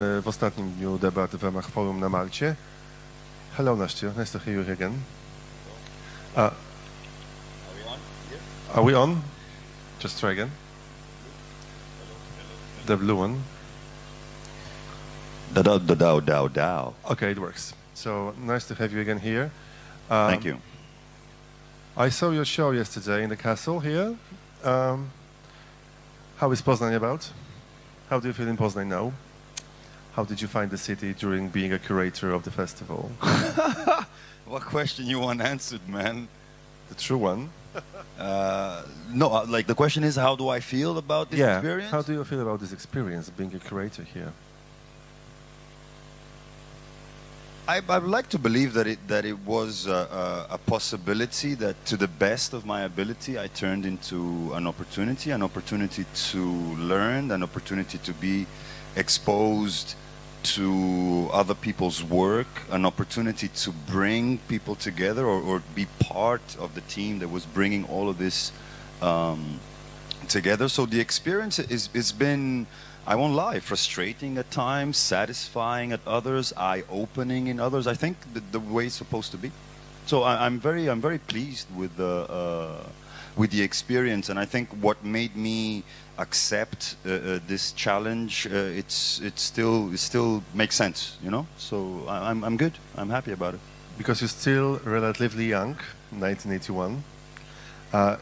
w ostatnim dniu debat w ramach forum na Malcie. Hello, Nástio. Nice to hear you again. Are we on? Yes. Are we on? Just try again. The blue one. Dow. Okay, it works. So nice to have you again here. Thank you. I saw your show yesterday in the castle here. How is Poznań about? How do you feel in Poznań now? How did you find the city during being a curator of the festival? What question you want answered, man? The true one. No, like the question is, how do I feel about this experience? How do you feel about this experience of being a curator here? I would like to believe that it was a possibility that, to the best of my ability, I turned into an opportunity to learn, an opportunity to be exposed to other people's work, an opportunity to bring people together or be part of the team that was bringing all of this together. So the experience has been, I won't lie, frustrating at times, satisfying at others, eye-opening in others. I think the way it's supposed to be. So I'm very pleased with the experience, and I think what made me accept this challenge, it still makes sense, you know. So I'm good. I'm happy about it. Because you're still relatively young, 1981.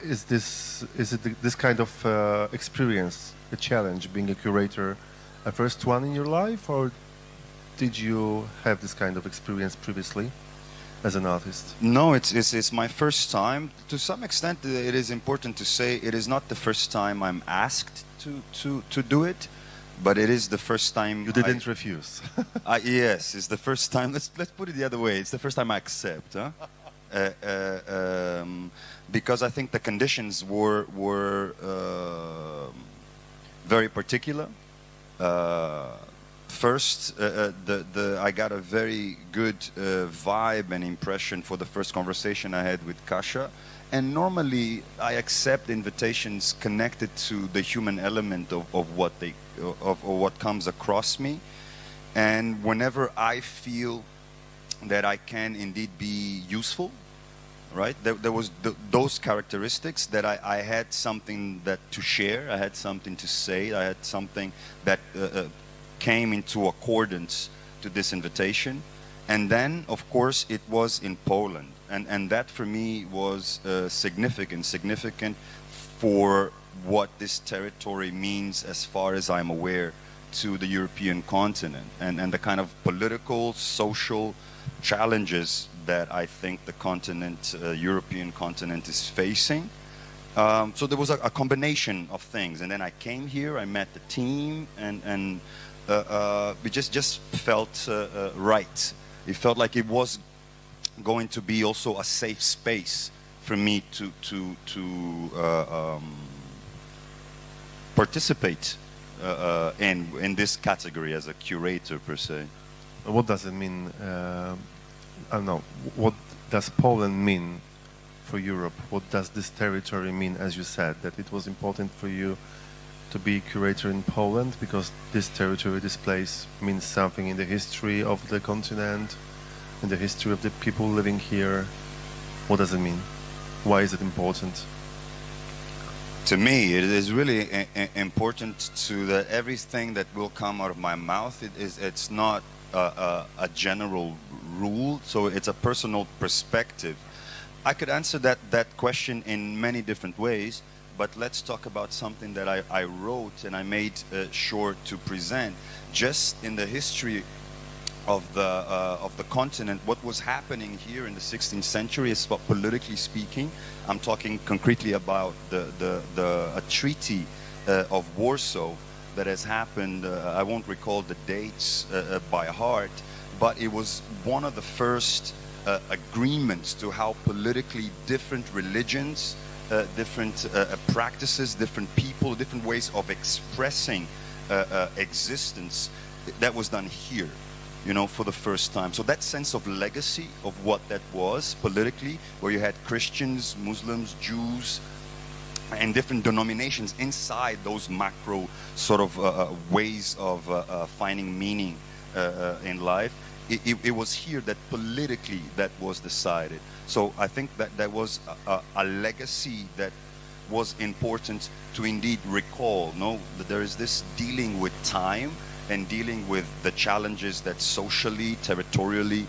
Is this kind of experience, a challenge, being a curator, a first one in your life, or did you have this kind of experience previously as an artist? No, it's my first time. To some extent, it is important to say it is not the first time I'm asked to do it, but it is the first time. You didn't refuse. Yes, it's the first time. Let's put it the other way. It's the first time I accept. Huh? Because I think the conditions were very particular. First, I got a very good vibe and impression for the first conversation I had with Kasia. And normally, I accept invitations connected to the human element of what comes across me. And whenever I feel that I can indeed be useful, right? There was those characteristics that I had something to share. I had something to say. I had something that came into accordance to this invitation. And then, of course, it was in Poland. And that for me was significant for what this territory means, as far as I'm aware, to the European continent and the kind of political, social challenges that I think the continent, European continent, is facing. So there was a combination of things. And then I came here, I met the team, and it just felt right. It felt like it was going to be also a safe space for me to participate in this category as a curator per se. What does it mean? I don't know. What does Poland mean for Europe? What does this territory mean, as you said, that it was important for you to be curator in Poland because this territory, this place means something in the history of the continent, in the history of the people living here? What does it mean? Why is it important? To me, it is really important that everything that will come out of my mouth, it's not a general rule, so it's a personal perspective. I could answer that question in many different ways, but let's talk about something that I wrote and I made sure to present. Just in the history of the continent, what was happening here in the 16th century is, politically speaking, I'm talking concretely about a treaty of Warsaw that has happened. I won't recall the dates by heart, but it was one of the first agreements to how politically different religions, different practices, different people, different ways of expressing existence, that was done here, you know, for the first time. So that sense of legacy of what that was politically, where you had Christians, Muslims, Jews, and different denominations inside those macro sort of ways of finding meaning in life. It was here that politically that was decided. So I think that was a legacy that was important to indeed recall. No, that there is this dealing with time and dealing with the challenges that socially, territorially,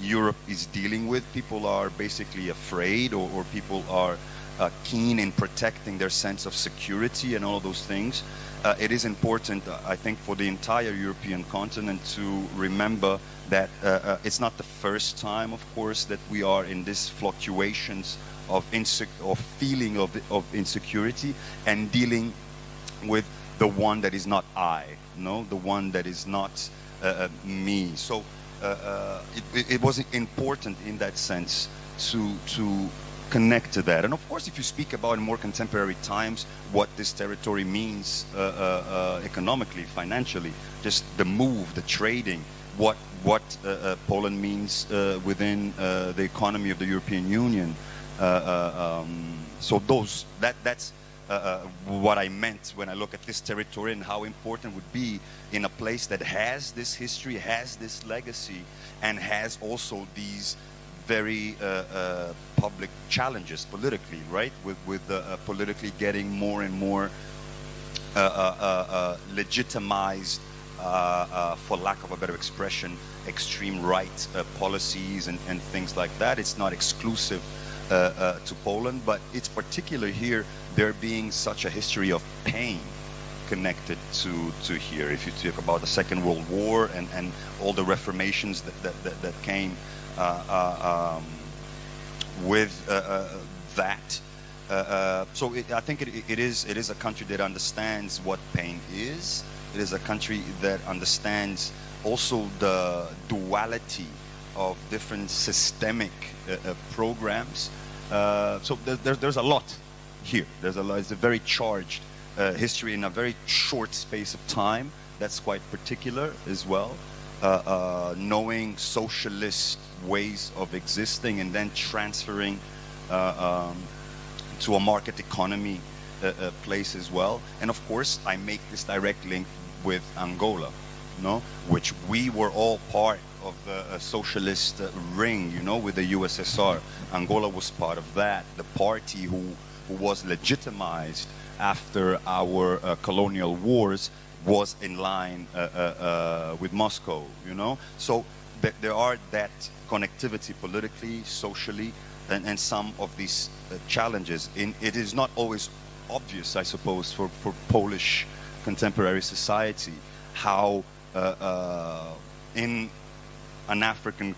Europe is dealing with. People are basically afraid, or people are keen in protecting their sense of security and all of those things. It is important, I think, for the entire European continent to remember that it's not the first time, of course, that we are in these fluctuations of feeling of insecurity and dealing with the one that is not I, no, the one that is not me. So it was important in that sense to connect to that. And of course, if you speak about in more contemporary times what this territory means economically, financially, just the move, the trading, what Poland means within the economy of the European Union. So that's what I meant when I look at this territory and how important it would be in a place that has this history, has this legacy, and has also these very public challenges politically, right? With politically getting more and more legitimized, for lack of a better expression, extreme right policies and things like that. It's not exclusive to Poland, but it's particular here, there being such a history of pain connected to here. If you talk about the Second World War and all the reformations that came with that. So I think it is a country that understands what pain is. It is a country that understands also the duality of different systemic programs. So there's a lot here. It's a very charged history in a very short space of time. That's quite particular as well. Knowing socialist ways of existing and then transferring to a market economy place as well. And of course, I make this direct link with Angola, no, which we were all part of the socialist ring, you know, with the USSR. Angola was part of that. The party who was legitimized after our colonial wars was in line with Moscow, you know. So there are that connectivity politically, socially, and some of these challenges. It is not always obvious, I suppose, for Polish contemporary society how in an African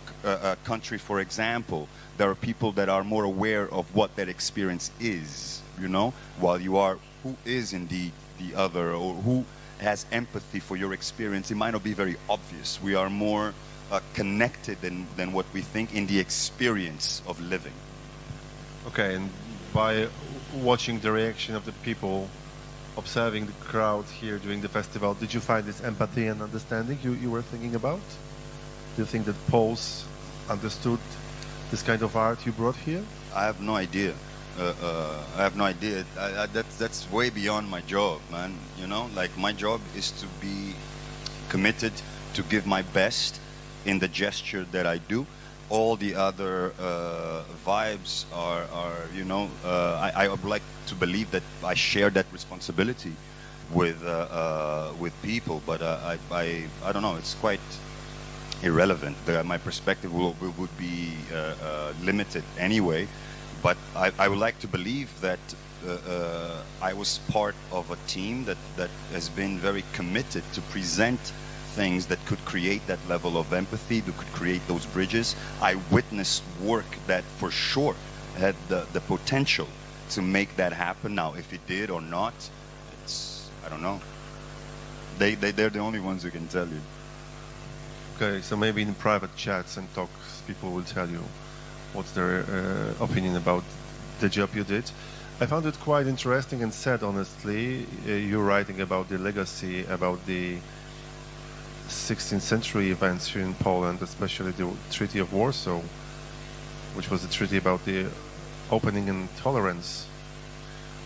country, for example, there are people that are more aware of what that experience is, you know, while you are who is indeed the other, or who has empathy for your experience. It might not be very obvious. We are more connected than what we think in the experience of living. Okay, and by watching the reaction of the people, observing the crowd here during the festival, did you find this empathy and understanding you were thinking about? Do you think that Poles understood this kind of art you brought here? I have no idea. I have no idea. That's way beyond my job, man. You know, like my job is to be committed to give my best in the gesture that I do. All the other vibes are you know, I would like to believe that I share that responsibility with people, but I don't know. It's quite irrelevant. My perspective would be limited anyway. But I would like to believe that I was part of a team that has been very committed to present things that could create that level of empathy, that could create those bridges. I witnessed work that for sure had the potential to make that happen. Now, if it did or not, I don't know. They're the only ones who can tell you. Okay, so maybe in private chats and talks, people will tell you what's their opinion about the job you did. I found it quite interesting and sad, honestly. You're writing about the legacy, about the 16th century events here in Poland, especially the Treaty of Warsaw, which was a treaty about the opening and tolerance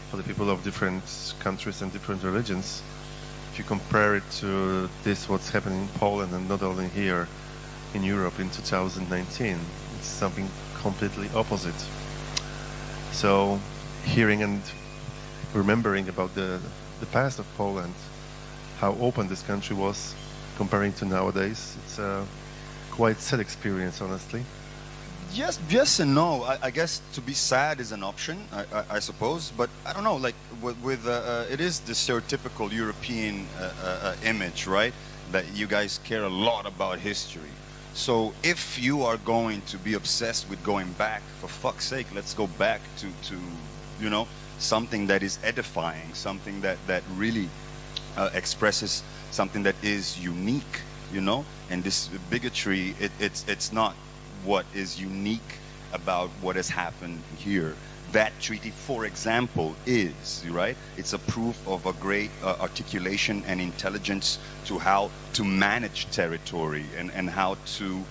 for the people of different countries and different religions. If you compare it to this, what's happening in Poland, and not only here in Europe in 2019, it's something completely opposite. So hearing and remembering about the past of Poland, how open this country was comparing to nowadays, it's a quite sad experience, honestly. Yes and no. I guess to be sad is an option, I suppose, but I don't know, like with it is the stereotypical European image, right? That you guys care a lot about history. So if you are going to be obsessed with going back, for fuck's sake, let's go back to you know, something that is edifying, something that really expresses something that is unique, you know? And this bigotry, it's not what is unique about what has happened here. That treaty, for example, is, right? It's a proof of a great articulation and intelligence to how to manage territory and how to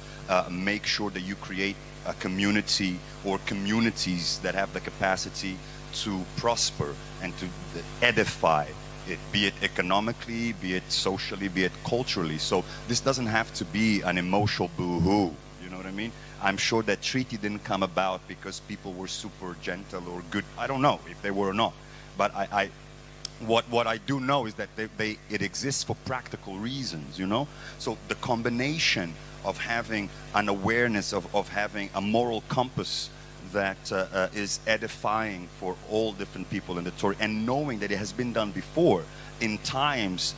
make sure that you create a community or communities that have the capacity to prosper and to edify it, be it economically, be it socially, be it culturally. So this doesn't have to be an emotional boo-hoo. You know what I mean? I'm sure that treaty didn't come about because people were super gentle or good. I don't know if they were or not. But what I do know is that it exists for practical reasons, you know? So the combination of having an awareness, of having a moral compass that is edifying for all different people in the story, and knowing that it has been done before in times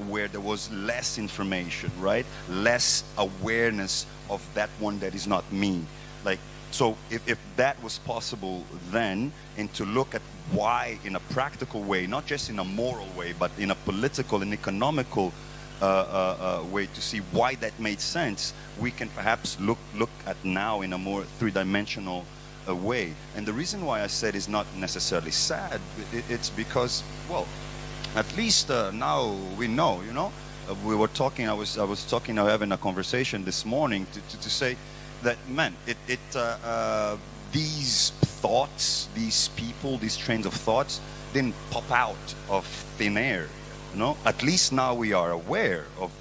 where there was less information, right? Less awareness of that one that is not me. Like, so if that was possible then, and to look at why in a practical way, not just in a moral way, but in a political and economical way, to see why that made sense, we can perhaps look at now in a more three-dimensional way. And the reason why I said it's not necessarily sad, it's because, well, at least now we know, you know. We were talking, I was talking, having a conversation this morning to say that, man, these thoughts, these people, these trains of thoughts didn't pop out of thin air, you know. At least now we are aware of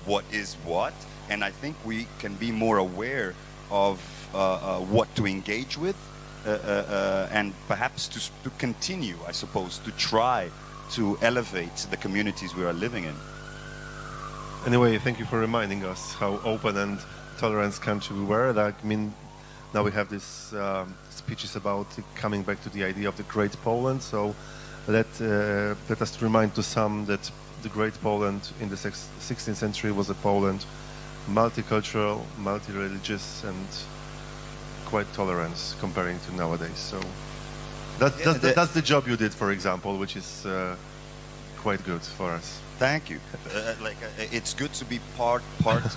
what is what, and I think we can be more aware of what to engage with, and perhaps to continue, I suppose, to try to elevate the communities we are living in. Anyway, thank you for reminding us how open and tolerant country we were. Like, I mean, now we have these speeches about coming back to the idea of the Great Poland. So let us remind to some that the Great Poland in the 16th century was a Poland multicultural, multi-religious, and quite tolerant comparing to nowadays. So that's the job you did, for example, which is quite good for us. Thank you. It's good to be part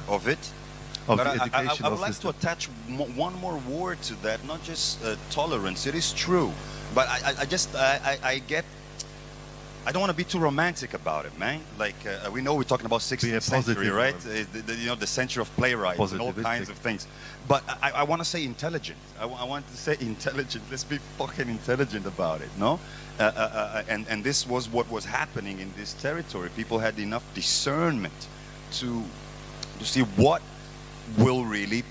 of it. But I would like to attach one more word to that, not just tolerance. It is true, but I get. I don't want to be too romantic about it, man. Like we know we're talking about 16th century, right? You know, the century of playwrights and all kinds of things. But I want to say intelligent. I want to say intelligent. Let's be fucking intelligent about it, no? And this was what was happening in this territory. People had enough discernment to see what will really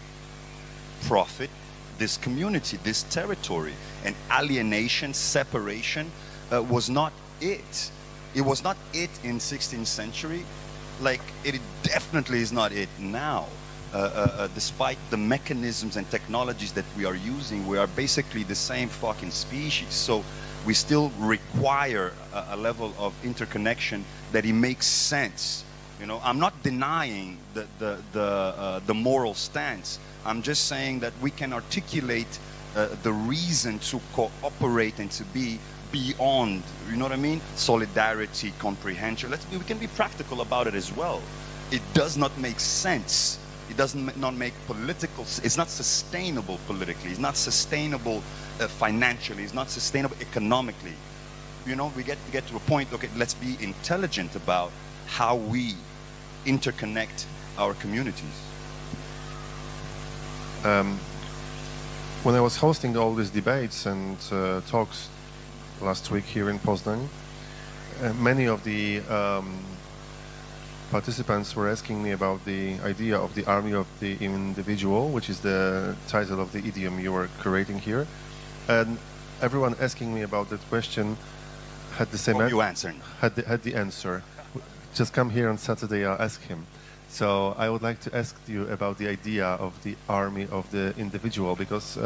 profit this community, this territory. And alienation, separation was not it. It was not it in 16th century. Like, it definitely is not it now. Despite the mechanisms and technologies that we are using, we are basically the same fucking species. So we still require a level of interconnection that it makes sense. You know, I'm not denying the moral stance. I'm just saying that we can articulate the reason to cooperate and to be beyond, you know what I mean? Solidarity, comprehension. We can be practical about it as well. It does not make sense. It does not make political. It's not sustainable politically. It's not sustainable financially. It's not sustainable economically. You know, we get to a point. Okay, let's be intelligent about how we interconnect our communities. When I was hosting all these debates and talks last week here in Poznań. Many of the participants were asking me about the idea of the army of the individual, which is the title of the idiom you were curating here. And everyone asking me about that question had the same you answering. Had the answer. Just come here on Saturday, I'll ask him. So I would like to ask you about the idea of the army of the individual, because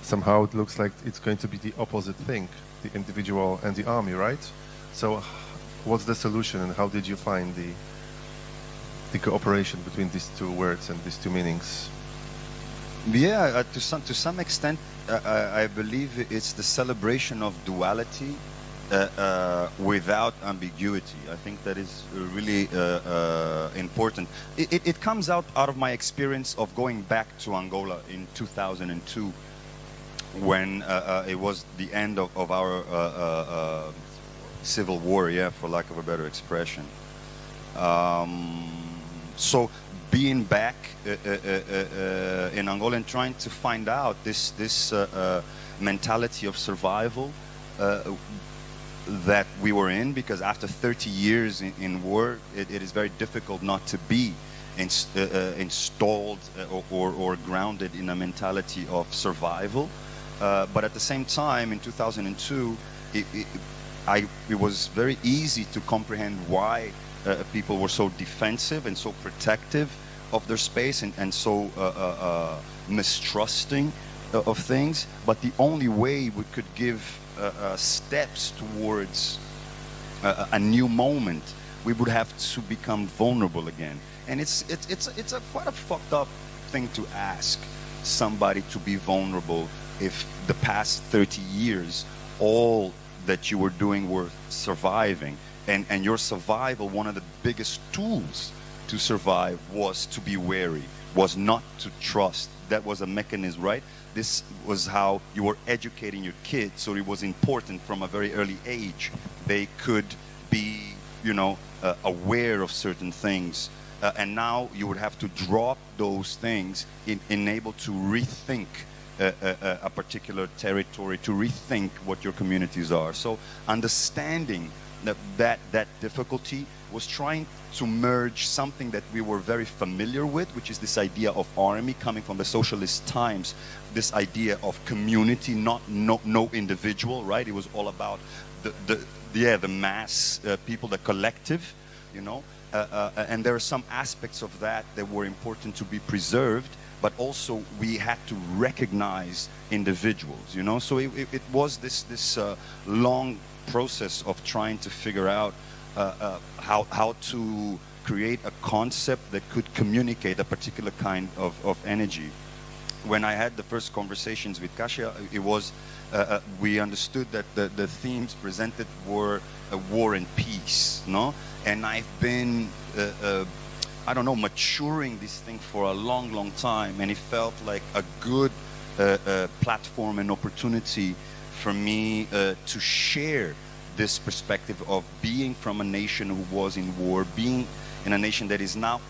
somehow it looks like it's going to be the opposite thing, the individual and the army, right? So what's the solution, and how did you find the cooperation between these two words and these two meanings? Yeah, to some extent, I believe it's the celebration of duality without ambiguity. I think that is really important. It comes out of my experience of going back to Angola in 2002, when it was the end of our civil war, yeah, for lack of a better expression. So being back in Angola and trying to find out this mentality of survival that we were in, because after 30 years in war, it is very difficult not to be installed or grounded in a mentality of survival. But at the same time, in 2002, it was very easy to comprehend why people were so defensive and so protective of their space and so mistrusting of things. But the only way we could give steps towards a new moment, we would have to become vulnerable again. And it's a quite a fucked up thing to ask somebody to be vulnerable if the past 30 years all that you were doing were surviving, and your survival, one of the biggest tools to survive was to be wary, was not to trust. That was a mechanism, right? This was how you were educating your kids, so it was important from a very early age. They could be, you know, aware of certain things, and now you would have to drop those things in able to rethink a particular territory, to rethink what your communities are. So understanding that difficulty was trying to merge something that we were very familiar with, which is this idea of army coming from the socialist times, this idea of community, no individual, right? It was all about the mass people, the collective, you know, and there are some aspects of that that were important to be preserved, but also we had to recognize individuals, you know. So it was this long process of trying to figure out how to create a concept that could communicate a particular kind of energy. When I had the first conversations with Kasia, it was we understood that the themes presented were war and peace, no? And I've been I don't know, maturing this thing for a long time, and it felt like a good platform and opportunity for me to share this perspective of being from a nation who was in war, being in a nation that is now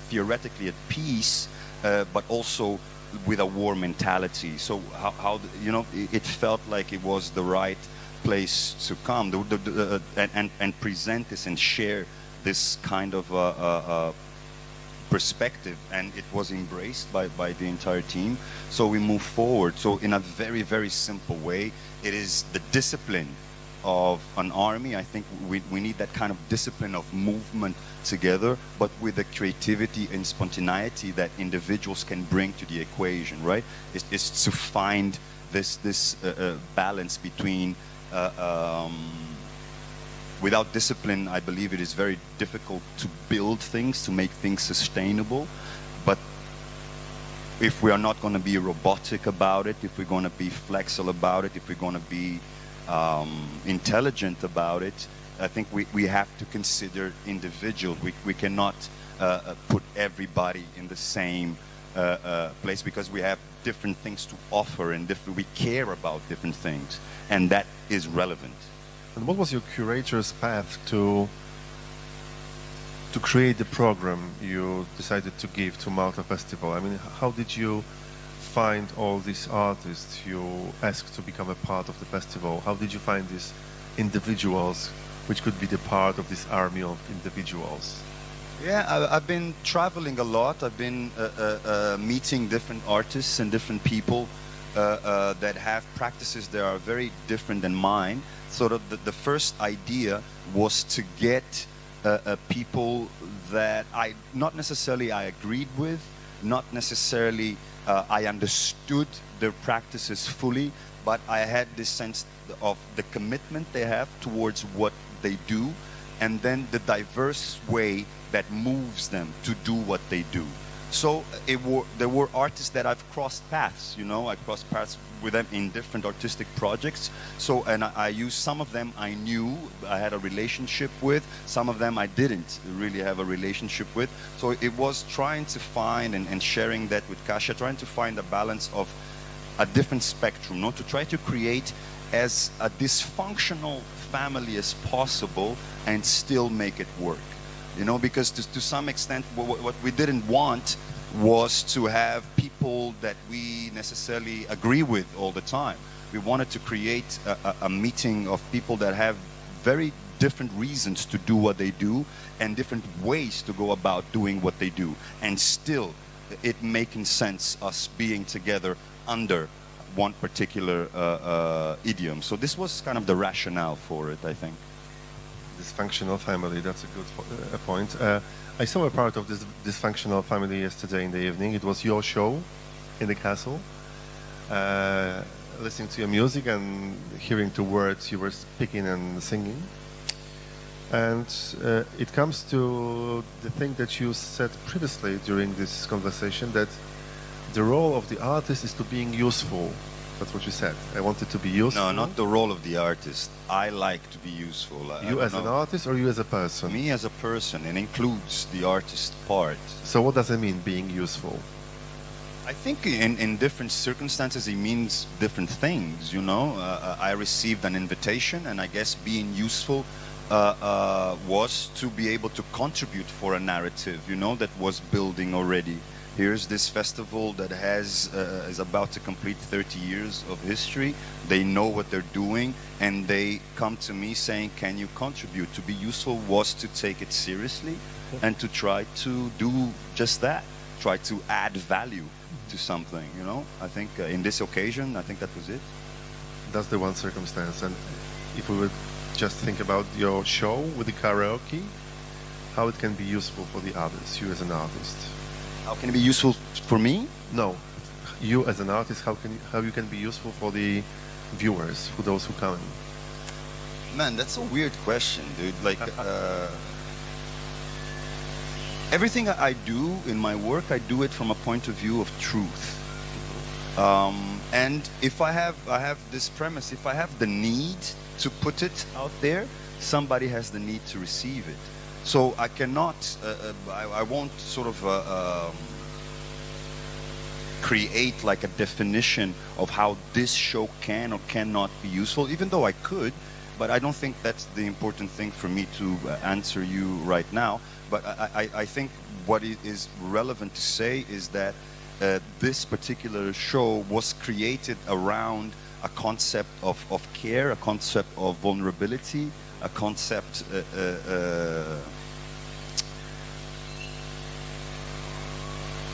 theoretically at peace, but also with a war mentality. So how you know, it felt like it was the right place to come and present this and share this kind of perspective, and it was embraced by the entire team. So we move forward. So in a very simple way, it is the discipline of an army. I think we need that kind of discipline of movement together, but with the creativity and spontaneity that individuals can bring to the equation, right? It's to find this balance between without discipline, I believe it is very difficult to build things, to make things sustainable. But if we are not going to be robotic about it, if we're going to be flexible about it, if we're going to be intelligent about it, I think we have to consider individuals. We cannot put everybody in the same place, because we have different things to offer, and we care about different things, and that is relevant. And what was your curator's path to create the program you decided to give to Malta Festival? I mean, how did you find all these artists you asked to become a part of the festival? How did you find these individuals which could be the part of this army of individuals? Yeah, I've been traveling a lot. I've been meeting different artists and different people that have practices that are very different than mine. So the first idea was to get people that not necessarily I agreed with, not necessarily I understood their practices fully, but I had this sense of the commitment they have towards what they do, and then the diverse way that moves them to do what they do. So there were artists that I've crossed paths, you know, I crossed paths with them in different artistic projects. So, and I used some of them I knew, I had a relationship with, some of them I didn't really have a relationship with. So it was trying to find and sharing that with Kasia, trying to find a balance of a different spectrum, you know, to try to create as a dysfunctional family as possible and still make it work. You know, because to some extent what we didn't want was to have people that we necessarily agree with all the time. We wanted to create a meeting of people that have very different reasons to do what they do and different ways to go about doing what they do, and still it making sense us being together under one particular idiom. So this was kind of the rationale for it, I think. Dysfunctional family, that's a good point. I saw a part of this dysfunctional family yesterday in the evening. It was your show in the castle. Listening to your music and hearing the words you were speaking and singing. And it comes to the thing that you said previously during this conversation, that the role of the artist is to being useful. That's what you said. I wanted to be useful. No, not the role of the artist. I like to be useful. You as an artist or you as a person? Me as a person, and includes the artist part. So what does it mean, being useful? I think in different circumstances it means different things, you know. I received an invitation, and I guess being useful was to be able to contribute for a narrative, you know, that was building already. Here's this festival that is about to complete 30 years of history. They know what they're doing, and they come to me saying, can you contribute? To be useful was to take it seriously and to try to do just that, try to add value to something, you know. I think in this occasion, I think that was it. That's the one circumstance. And if we would just think about your show with the karaoke, how it can be useful for the others, you as an artist. How can it be useful for me? No, you as an artist, how you can be useful for the viewers, for those who come. Man, that's a weird question, dude. Like, everything I do in my work, I do it from a point of view of truth. And if I have this premise, if I have the need to put it out there, somebody has the need to receive it. So I cannot, I won't sort of create like a definition of how this show can or cannot be useful, even though I could, but I don't think that's the important thing for me to answer you right now. But I think what is relevant to say is that this particular show was created around a concept of care, a concept of vulnerability, a concept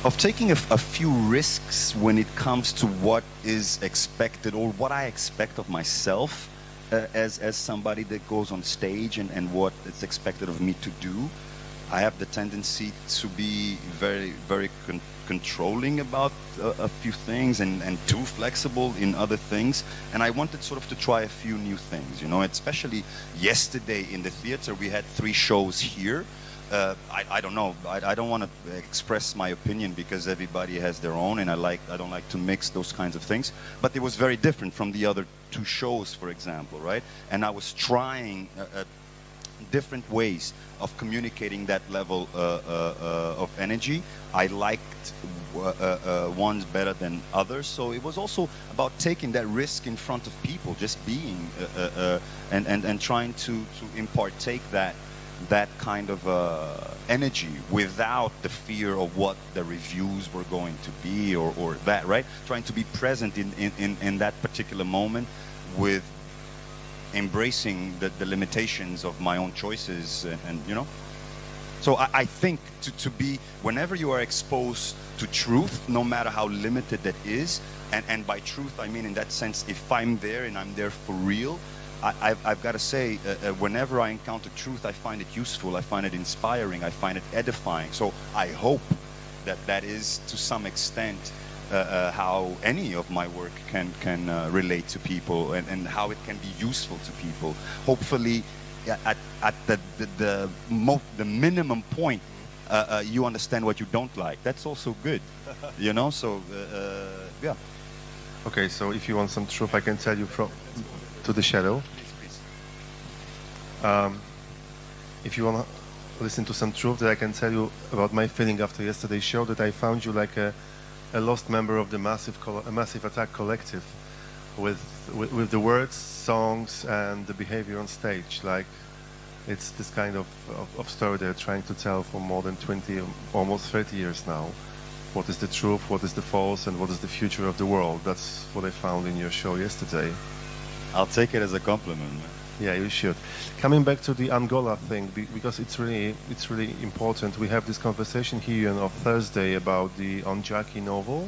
of taking a few risks when it comes to what is expected or what I expect of myself as somebody that goes on stage and what is expected of me to do. I have the tendency to be very, very controlling about a few things and too flexible in other things. And I wanted sort of to try a few new things, you know, especially yesterday in the theater, we had 3 shows here. I don't know, I don't want to express my opinion because everybody has their own, and I don't like to mix those kinds of things. But it was very different from the other 2 shows, for example, right? And I was trying different ways of communicating that level of energy. I liked ones better than others, so it was also about taking that risk in front of people, just being and trying to impartake that that kind of energy without the fear of what the reviews were going to be or that, right? Trying to be present in that particular moment with embracing the limitations of my own choices and you know. So I think to be, whenever you are exposed to truth, no matter how limited that is, and by truth I mean in that sense, if I'm there and I'm there for real, I've got to say, whenever I encounter truth, I find it useful, I find it inspiring, I find it edifying. So I hope that that is, to some extent, how any of my work can relate to people and how it can be useful to people. Hopefully, at the minimum point, you understand what you don't like. That's also good, you know. So yeah. Okay, so if you want some truth, I can tell you from to the shadow. If you want to listen to some truth, that I can tell you about my feeling after yesterday's show, that I found you like a lost member of the Massive Attack collective, with the words, songs, and the behavior on stage. Like, it's this kind of story they're trying to tell for more than 20, almost 30 years now. What is the truth, what is the false, and what is the future of the world? That's what I found in your show yesterday. I'll take it as a compliment, man. Yeah, you should. Coming back to the Angola thing, because it's really important. We have this conversation here on Thursday about the Onjaki novel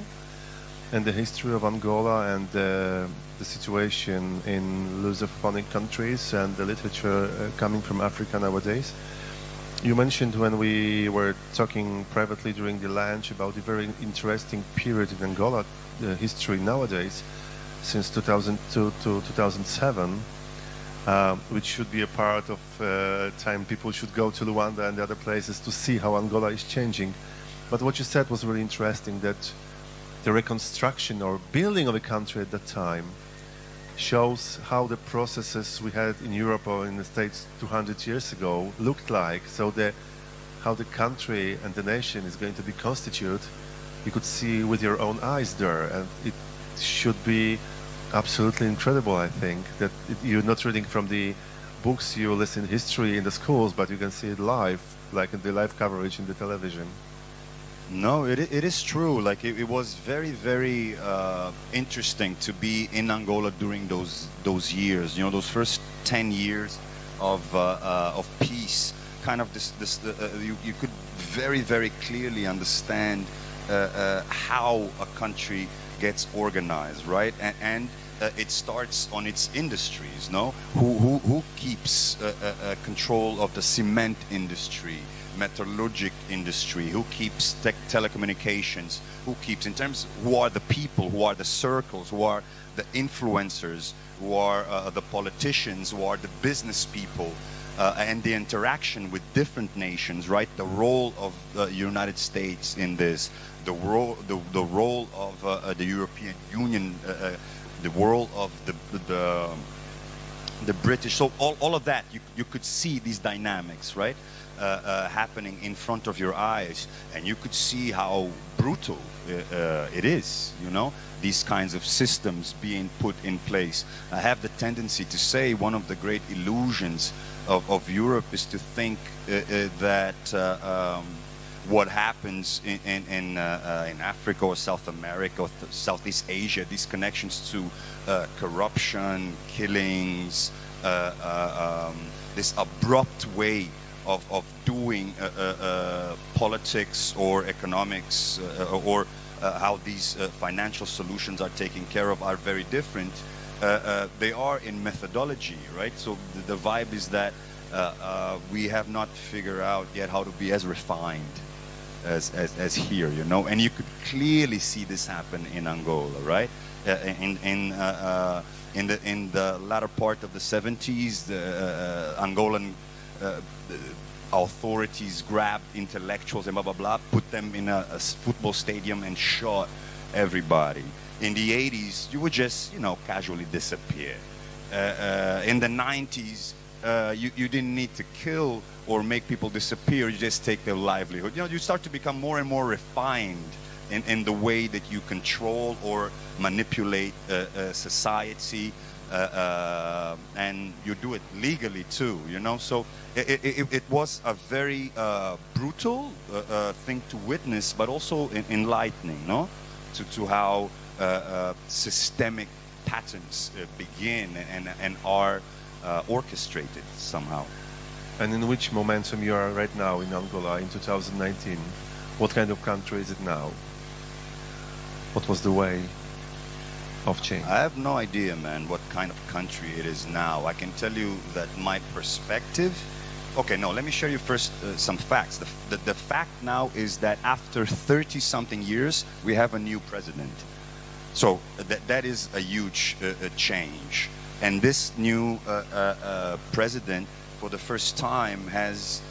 and the history of Angola and the situation in Lusophonic countries and the literature coming from Africa nowadays. You mentioned when we were talking privately during the lunch about the very interesting period in Angola history nowadays, since 2002 to 2007, which should be a part of time people should go to Luanda and other places to see how Angola is changing. But what you said was really interesting, that the reconstruction or building of a country at that time shows how the processes we had in Europe or in the States 200 years ago looked like. So how the country and the nation is going to be constituted, you could see with your own eyes there, and it should be absolutely incredible. I think that you're not reading from the books you listen history in the schools, but you can see it live, like in the live coverage in the television. No, it is true. Like it was very, very interesting to be in Angola during those years. You know, those first 10 years of peace. Kind of you could very, very clearly understand how a country gets organized, right? And it starts on its industries. No, who keeps control of the cement industry, metallurgic industry, who keeps telecommunications, who keeps, in terms, who are the people, who are the circles, who are the influencers, who are the politicians, who are the business people, and the interaction with different nations, right? The role of the United States in this, the role of the European Union, the role of the British. So all of that, you could see these dynamics, right? Happening in front of your eyes, and you could see how brutal it is, you know, these kinds of systems being put in place. I have the tendency to say one of the great illusions of Europe is to think that what happens in Africa or South America or Southeast Asia, these connections to corruption, killings, this abrupt way of doing politics or economics or how these financial solutions are taken care of are very different. They are in methodology, right? So the vibe is that we have not figured out yet how to be as refined as here, you know. And you could clearly see this happen in Angola, right? In the latter part of the 70s, the Angolan authorities grabbed intellectuals and blah blah blah, put them in a football stadium and shot everybody. In the 80s, you would just, you know, casually disappear. In the 90s, you didn't need to kill or make people disappear. You just take their livelihood. You know, you start to become more and more refined in the way that you control or manipulate society. and you do it legally too, you know. So it was a very brutal thing to witness, but also enlightening, no, to how systemic patterns begin and are orchestrated somehow. And in which momentum you are right now in Angola in 2019? What kind of country is it now? What was the way of change? I have no idea, man, what kind of country it is now. I can tell you that my perspective... Okay, no, let me share you first some facts. The fact now is that after 30-something years, we have a new president. So that is a huge change. And this new president, for the first time, has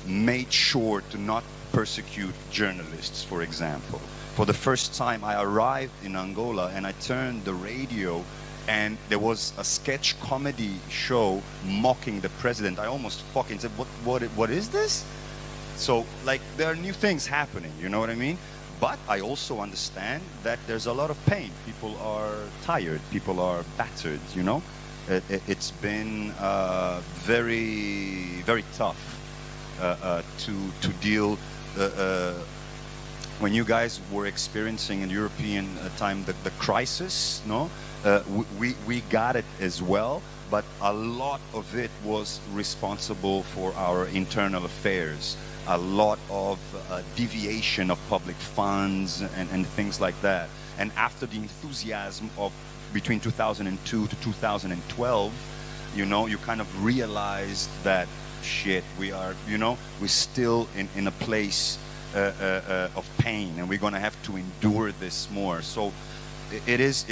made sure to not persecute journalists, for example. For the first time, I arrived in Angola and I turned the radio and there was a sketch comedy show mocking the president. I almost fucking said, what is this? So, like, there are new things happening, you know what I mean? But I also understand that there's a lot of pain. People are tired. People are battered, you know? It's been very, very tough to deal. When you guys were experiencing in European time the crisis, no, we got it as well, but a lot of it was responsible for our internal affairs, a lot of deviation of public funds and things like that. And after the enthusiasm of between 2002 to 2012, you know, you kind of realized that shit, we are, you know, we're still in a place of pain, and we're going to have to endure this more. So it's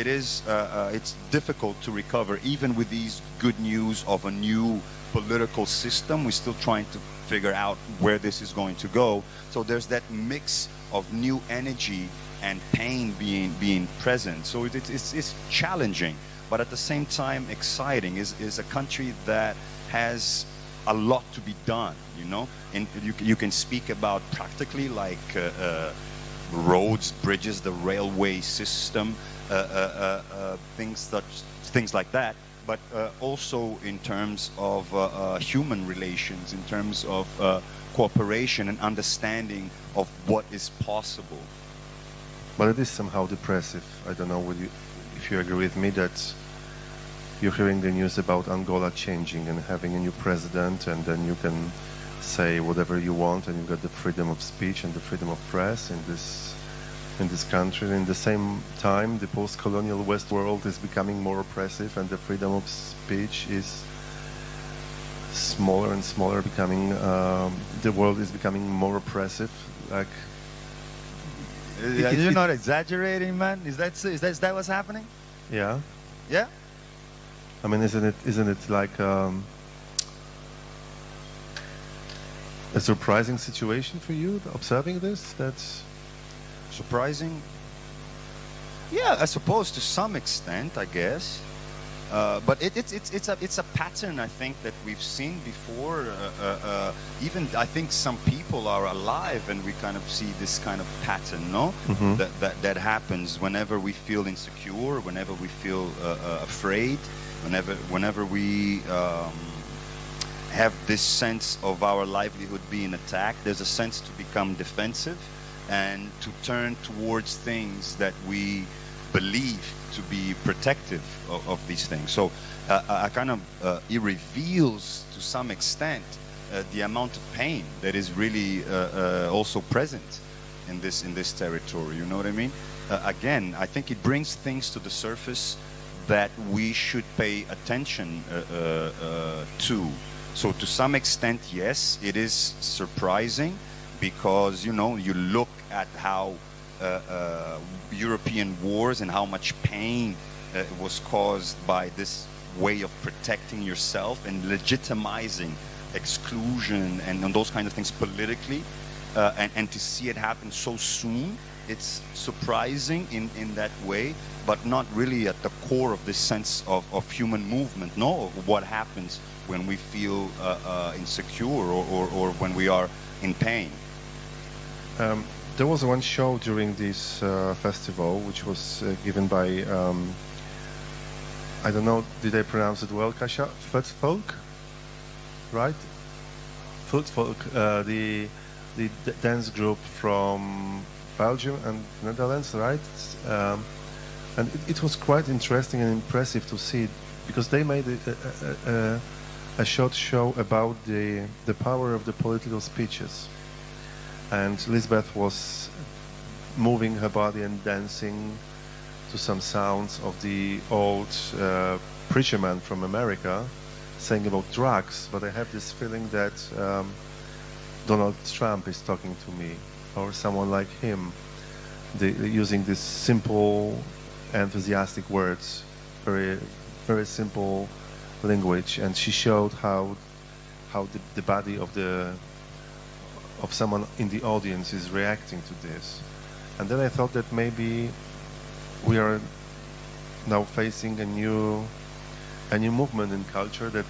difficult to recover, even with these good news of a new political system. We're still trying to figure out where this is going to go. So there's that mix of new energy and pain being present. So it's challenging, but at the same time exciting. Is a country that has a lot to be done, you know, and you can speak about practically like roads, bridges, the railway system, things like that, but also in terms of human relations, in terms of cooperation and understanding of what is possible. But it is somehow depressive. I don't know if you agree with me that you're hearing the news about Angola changing and having a new president, and then you can say whatever you want, and you've got the freedom of speech and the freedom of press in this country. And in the same time, the post-colonial West world is becoming more oppressive, and the freedom of speech is smaller and smaller, becoming the world is becoming more oppressive. Like, you're not exaggerating, man. Is that what's happening? Yeah. Yeah. I mean, isn't it like a surprising situation for you, observing this? That's surprising. Yeah, I suppose to some extent, I guess. But it's a pattern, I think, that we've seen before. Even I think some people are alive, and we kind of see this kind of pattern, no? Mm-hmm. That happens whenever we feel insecure, whenever we feel afraid. Whenever we have this sense of our livelihood being attacked, there's a sense to become defensive and to turn towards things that we believe to be protective of these things. So it reveals to some extent the amount of pain that is really also present in this territory. You know what I mean? Again, I think it brings things to the surface that we should pay attention to. So to some extent, yes, it is surprising, because, you know, you look at how European wars and how much pain was caused by this way of protecting yourself and legitimizing exclusion and those kind of things politically, and to see it happen so soon, it's surprising in that way, but not really at the core of this sense of human movement, no, of what happens when we feel insecure or when we are in pain. There was one show during this festival which was given by I don't know, did I pronounce it well, Kasia? Folk, right? Folk, the dance group from Belgium and Netherlands, right? And it was quite interesting and impressive to see, because they made a short show about the power of the political speeches. And Lisbeth was moving her body and dancing to some sounds of the old preacher man from America saying about drugs, but I have this feeling that Donald Trump is talking to me, or someone like him, using these simple, enthusiastic words, very, very simple language, and she showed how the body of someone in the audience is reacting to this. And then I thought that maybe we are now facing a new movement in culture, that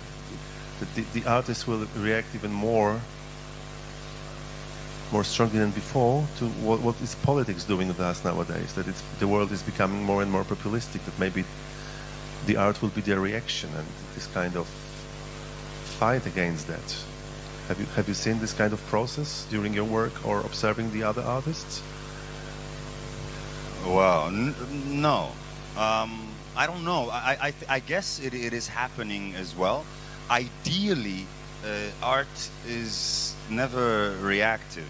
the artists will react even more strongly than before to what is politics doing with us nowadays, that the world is becoming more and more populistic, that maybe the art will be their reaction, and this kind of fight against that. Have you seen this kind of process during your work or observing the other artists? Well, no. I don't know. I guess it is happening as well. Ideally, art is never reactive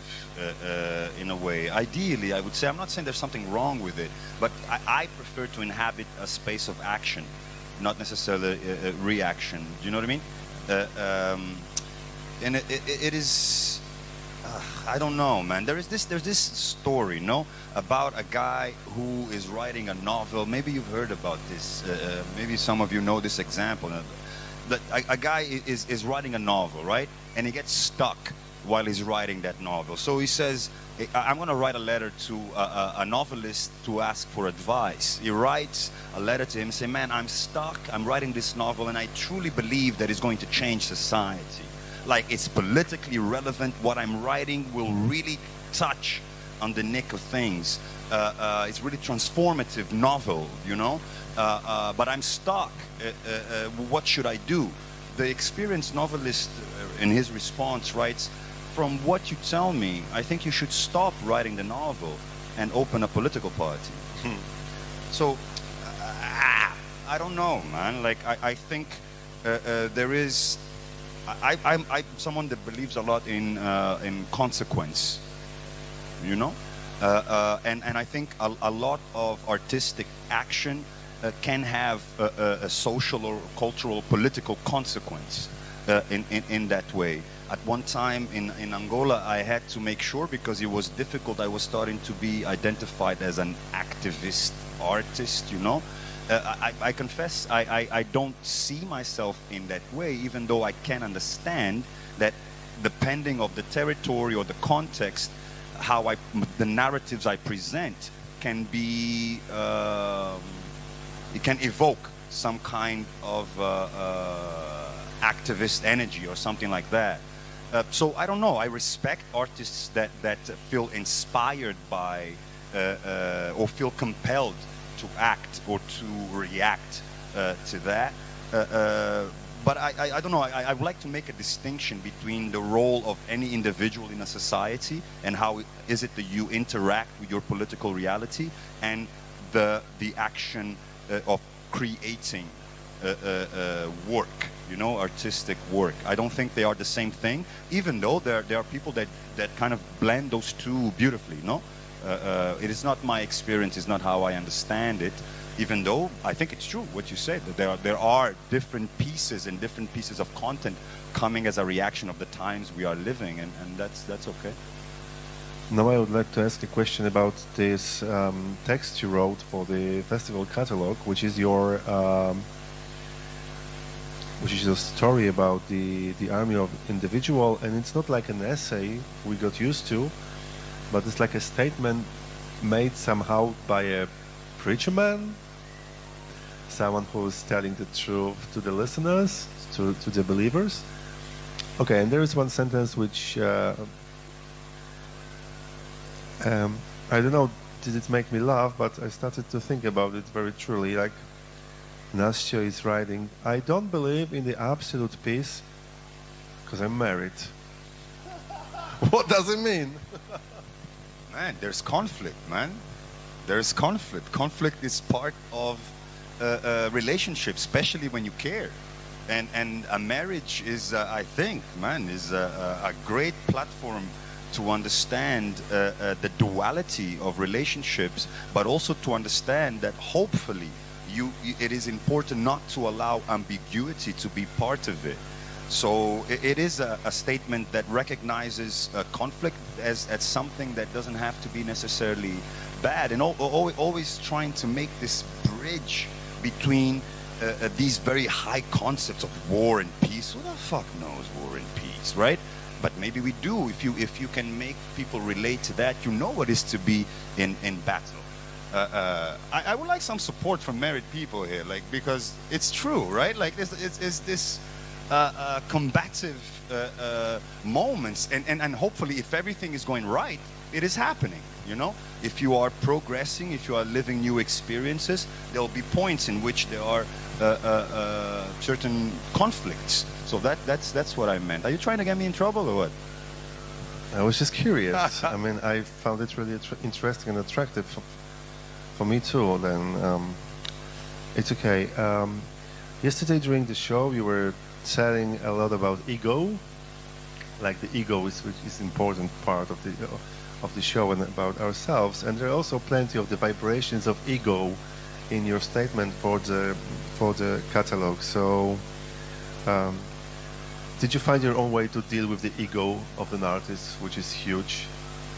in a way. Ideally, I would say, I'm not saying there's something wrong with it, but I prefer to inhabit a space of action, not necessarily a reaction. Do you know what I mean? And it is, I don't know, man. There's this story, no, about a guy who is writing a novel. Maybe you've heard about this. Maybe some of you know this example. That a guy is writing a novel, right? And he gets stuck while he's writing that novel. So he says, I'm going to write a letter to a novelist to ask for advice. He writes a letter to him, say, man, I'm stuck. I'm writing this novel, and I truly believe that it's going to change society. Like, it's politically relevant. What I'm writing will really touch on the nick of things. It's really transformative novel, you know? But I'm stuck. What should I do? The experienced novelist, in his response, writes, from what you tell me, I think you should stop writing the novel and open a political party. So, I don't know, man. Like, I think there is... I'm someone that believes a lot in consequence, you know? And I think a lot of artistic action can have a social or cultural, political consequence in that way. At one time in Angola, I had to make sure, because it was difficult, I was starting to be identified as an activist artist, you know? I confess, I don't see myself in that way, even though I can understand that depending on the territory or the context, how the narratives I present can be, it can evoke some kind of activist energy or something like that. So I don't know, I respect artists that feel inspired by or feel compelled to act or to react to that. But I don't know, I would like to make a distinction between the role of any individual in a society and how is it that you interact with your political reality, and the action of creating work, you know, artistic work. I don't think they are the same thing, even though there are people that kind of blend those two beautifully, no? It is not my experience, it's not how I understand it, even though I think it's true what you said, that there are different pieces and different pieces of content coming as a reaction of the times we are living, and that's okay. Now I would like to ask a question about this text you wrote for the festival catalog, which is your story about the army of individual, and it's not like an essay we got used to, but it's like a statement made somehow by a preacher man, someone who is telling the truth to the listeners, to the believers. Okay, and there is one sentence which I don't know, did it make me laugh, but I started to think about it very truly. Like, Nástio is writing, I don't believe in the absolute peace because I'm married. What does it mean? Man, there's conflict, man. There's conflict. Conflict is part of a relationship, especially when you care. And a marriage is, I think, man, is a great platform to understand the duality of relationships, but also to understand that hopefully it is important not to allow ambiguity to be part of it. So it is a statement that recognizes conflict as something that doesn't have to be necessarily bad, and always trying to make this bridge between these very high concepts of war and peace. Who the fuck knows war and peace, right? But maybe we do. If you can make people relate to that, you know what it is to be in battle. I would like some support from married people here, like, because it's true, right? Like it's this combative moments, and hopefully, if everything is going right, it is happening. You know, if you are progressing, if you are living new experiences, there will be points in which there are certain conflicts. So that's what I meant. Are you trying to get me in trouble or what? I was just curious. I mean, I found it really interesting and attractive for me too. Then it's okay. Yesterday during the show, you were chatting a lot about ego, like the ego which is important part of the show, and about ourselves. And there are also plenty of the vibrations of ego in your statement for the catalog. So, did you find your own way to deal with the ego of an artist, which is huge,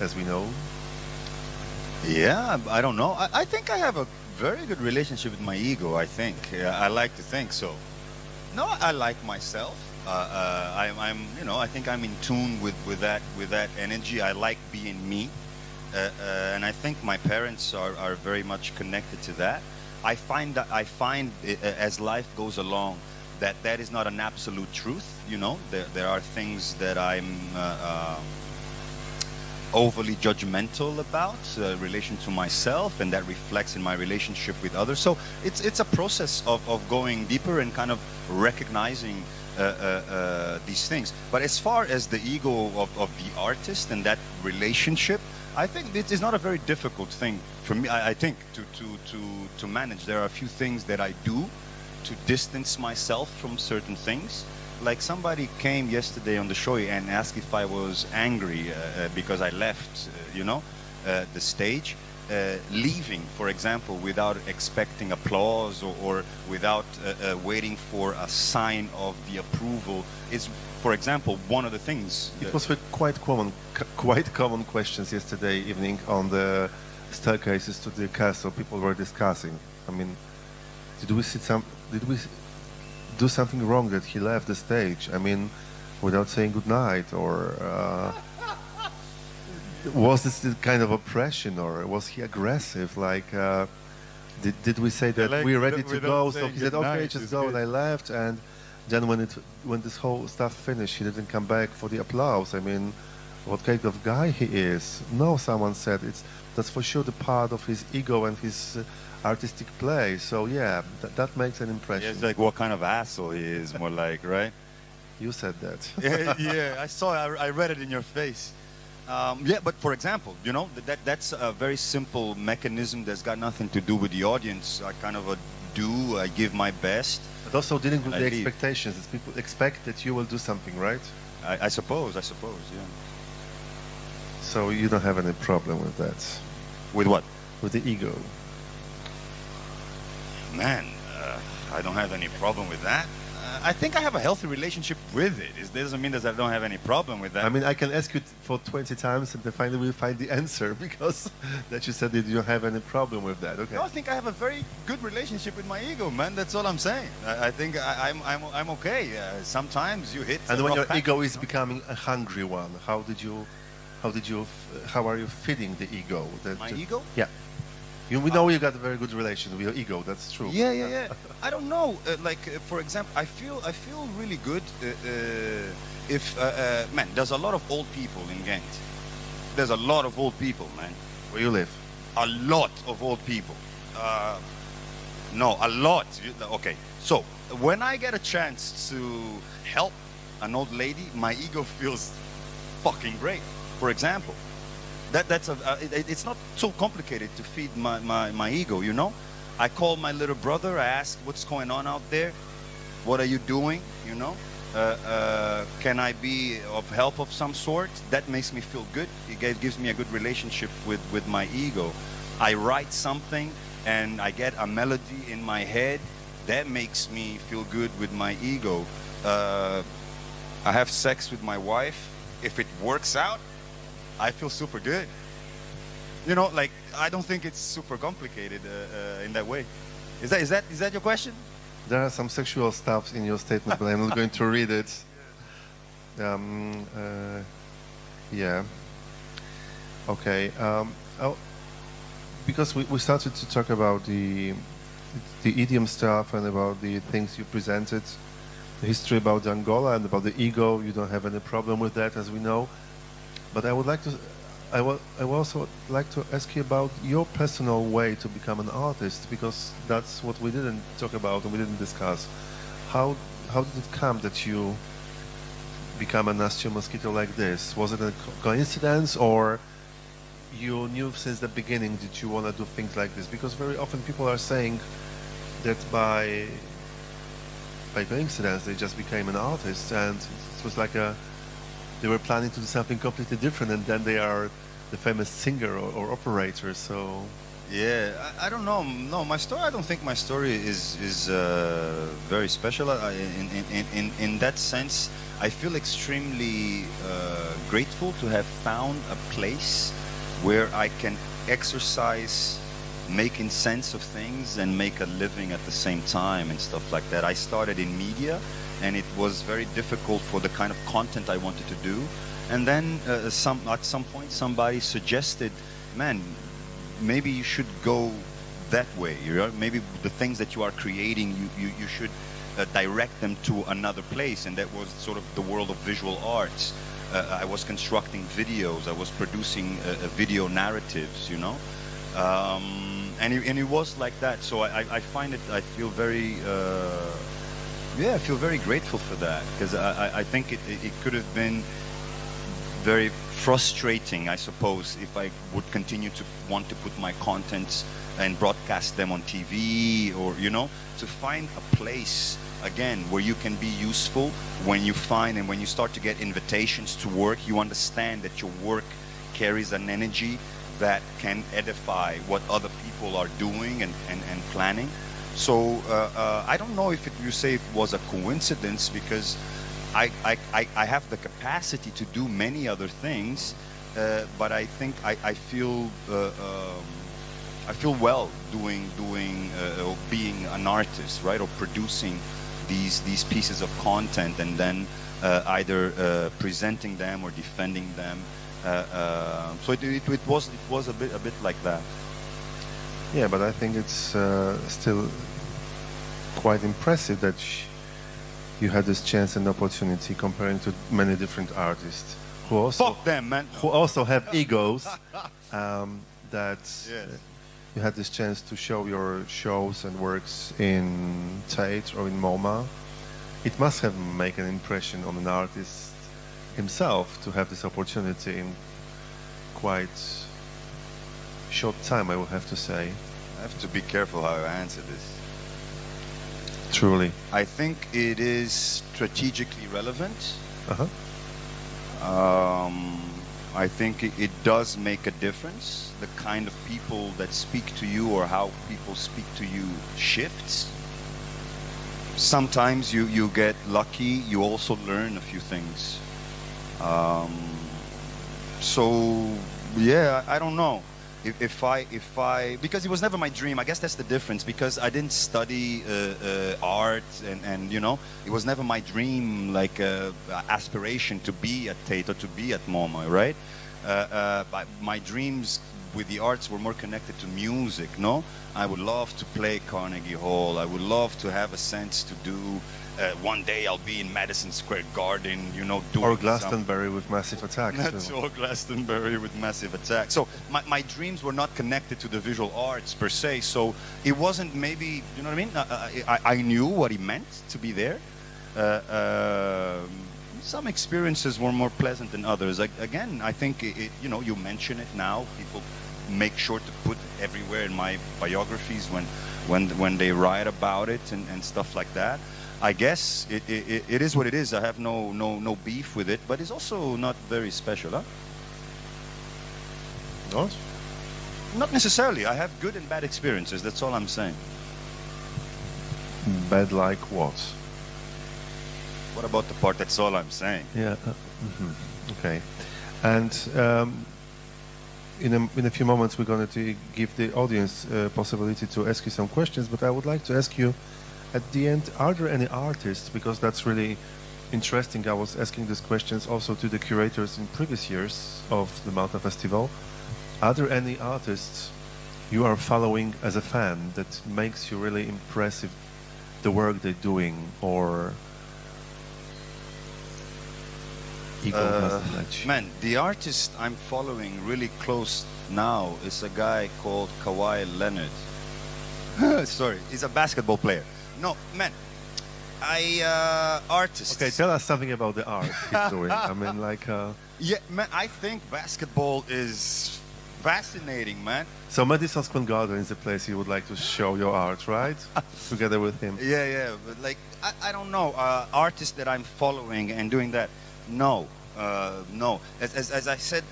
as we know? Yeah, I don't know. I think I have a very good relationship with my ego. I think I like to think so. No, I like myself. I'm, you know, I think I'm in tune with that energy. I like being me, and I think my parents are very much connected to that. I find as life goes along that is not an absolute truth. You know, there are things that I'm overly judgmental about relation to myself, and that reflects in my relationship with others. So it's a process of going deeper and kind of recognizing these things. But as far as the ego of the artist and that relationship, I think it is not a very difficult thing for me. I think to manage. There are a few things that I do to distance myself from certain things. Like somebody came yesterday on the show and asked if I was angry because I left, you know, the stage. Leaving, for example, without expecting applause or without waiting for a sign of the approval is, for example, one of the things. It was quite common questions yesterday evening on the staircases to the castle. People were discussing. I mean, did we do something wrong that he left the stage? I mean, without saying goodnight, or was this the kind of oppression, or was he aggressive? Like, did we say that like, we're ready to go? So he said, "Okay, just go," and I left. And then when this whole stuff finished, he didn't come back for the applause. I mean, what kind of guy he is? No, someone said that's for sure the part of his ego and his artistic play. So yeah, that makes an impression. Yeah, it's like what kind of asshole he is, more like, right? You said that. Yeah, I saw it. I read it in your face. Yeah, but for example, you know, that's a very simple mechanism that's got nothing to do with the audience. I kind of I give my best. But also dealing with the expectations. That people expect that you will do something, right? I suppose, yeah. So you don't have any problem with that? With what? With the ego. Man, I don't have any problem with that. I think I have a healthy relationship with it. It doesn't mean that I don't have any problem with that. I mean, I can ask you for 20 times and then finally we'll find the answer, because that you said that you don't have any problem with that. Okay. No, I think I have a very good relationship with my ego, man. That's all I'm saying. I think I'm okay. Sometimes you hit. And when your ego is becoming a hungry one, how are you feeding the ego? My ego? Yeah. We know you got a very good relation with your ego. That's true. Yeah. I don't know. For example, I feel really good if man. There's a lot of old people in Ghent. There's a lot of old people, man. Where you live? A lot of old people. No, a lot. Okay, so when I get a chance to help an old lady, my ego feels fucking great. For example, it's not so complicated to feed my ego, you know. I call my little brother, I ask what's going on out there, what are you doing, you know. Can I be of help of some sort? That makes me feel good. It gives me a good relationship with my ego. I write something and I get a melody in my head. That makes me feel good with my ego. I have sex with my wife. If it works out, I feel super good. You know, like, I don't think it's super complicated in that way. Is that your question? There are some sexual stuff in your statement, but I'm not going to read it. Yeah. Okay. Because we started to talk about the idiom stuff and about the things you presented, the history about Angola and about the ego. You don't have any problem with that, as we know. But I would like to. I would also like to ask you about your personal way to become an artist, because that's what we didn't talk about and we didn't discuss. How did it come that you become a Nástio Mosquito like this? Was it a coincidence, or you knew since the beginning that you want to do things like this? Because very often people are saying that by coincidence they just became an artist, and it was like they were planning to do something completely different, and then they are the famous singer or operator. So yeah, I don't know. No, my story. I don't think my story is very special. In that sense, I feel extremely grateful to have found a place where I can exercise making sense of things and make a living at the same time and stuff like that. I started in media, and it was very difficult for the kind of content I wanted to do. And then at some point somebody suggested, man, maybe you should go that way. You know? Maybe the things that you are creating, you should direct them to another place. And that was sort of the world of visual arts. I was constructing videos. I was producing video narratives, you know. And it was like that. So I find it, I feel very... yeah, I feel very grateful for that, because I think it could have been very frustrating, I suppose, if I would continue to want to put my contents and broadcast them on TV, or, you know, to find a place, again, where you can be useful. When you find and when you start to get invitations to work, you understand that your work carries an energy that can edify what other people are doing and planning. So I don't know if you say it was a coincidence, because I have the capacity to do many other things, but I think I feel well doing or being an artist, right, or producing these pieces of content and then either presenting them or defending them. So it was a bit like that. Yeah, but I think it's still quite impressive that you had this chance and opportunity, comparing to many different artists who also fuck them, man, who also have egos. That you had this chance to show your shows and works in Tate or in MoMA. It must have made an impression on an artist himself to have this opportunity in quite short time, I would have to say. I have to be careful how I answer this. Truly. I think it is strategically relevant. I think it does make a difference. The kind of people that speak to you or how people speak to you shifts. Sometimes you get lucky, you also learn a few things. So yeah, I don't know. If I because it was never my dream. I guess that's the difference, because I didn't study art and you know, it was never my dream, like aspiration to be at Tate or to be at MoMA, right? But my dreams with the arts were more connected to music, no? I would love to play Carnegie Hall. I would love to have a sense to do, one day I'll be in Madison Square Garden, you know, doing or Glastonbury with Massive Attack. That's all Glastonbury with Massive Attack. So my dreams were not connected to the visual arts per se, so it wasn't maybe, you know what I mean? I knew what he meant to be there. Some experiences were more pleasant than others. Again, I think, you know, you mention it now, people make sure to put it everywhere in my biographies when they write about it and stuff like that. I guess it is what it is. I have no beef with it, but it's also not very special, huh? Not? Not necessarily. I have good and bad experiences. That's all I'm saying. Bad like what? What about the part that's all I'm saying? Yeah. Okay. And in a few moments we're going to give the audience possibility to ask you some questions, but I would like to ask you at the end, are there any artists, because that's really interesting, I was asking these questions also to the curators in previous years of the Malta Festival, are there any artists you are following as a fan that makes you really impressive, the work they're doing, or man, the artist I'm following really close now is a guy called Kawhi Leonard. Sorry, he's a basketball player. No, man, artist. Okay, tell us something about the art he's doing. I mean, like... Yeah, man, I think basketball is fascinating, man. So Madison Square Garden is the place you would like to show your art, right? Together with him. Yeah, but like, I don't know, artists that I'm following and doing that. No, no. As I said,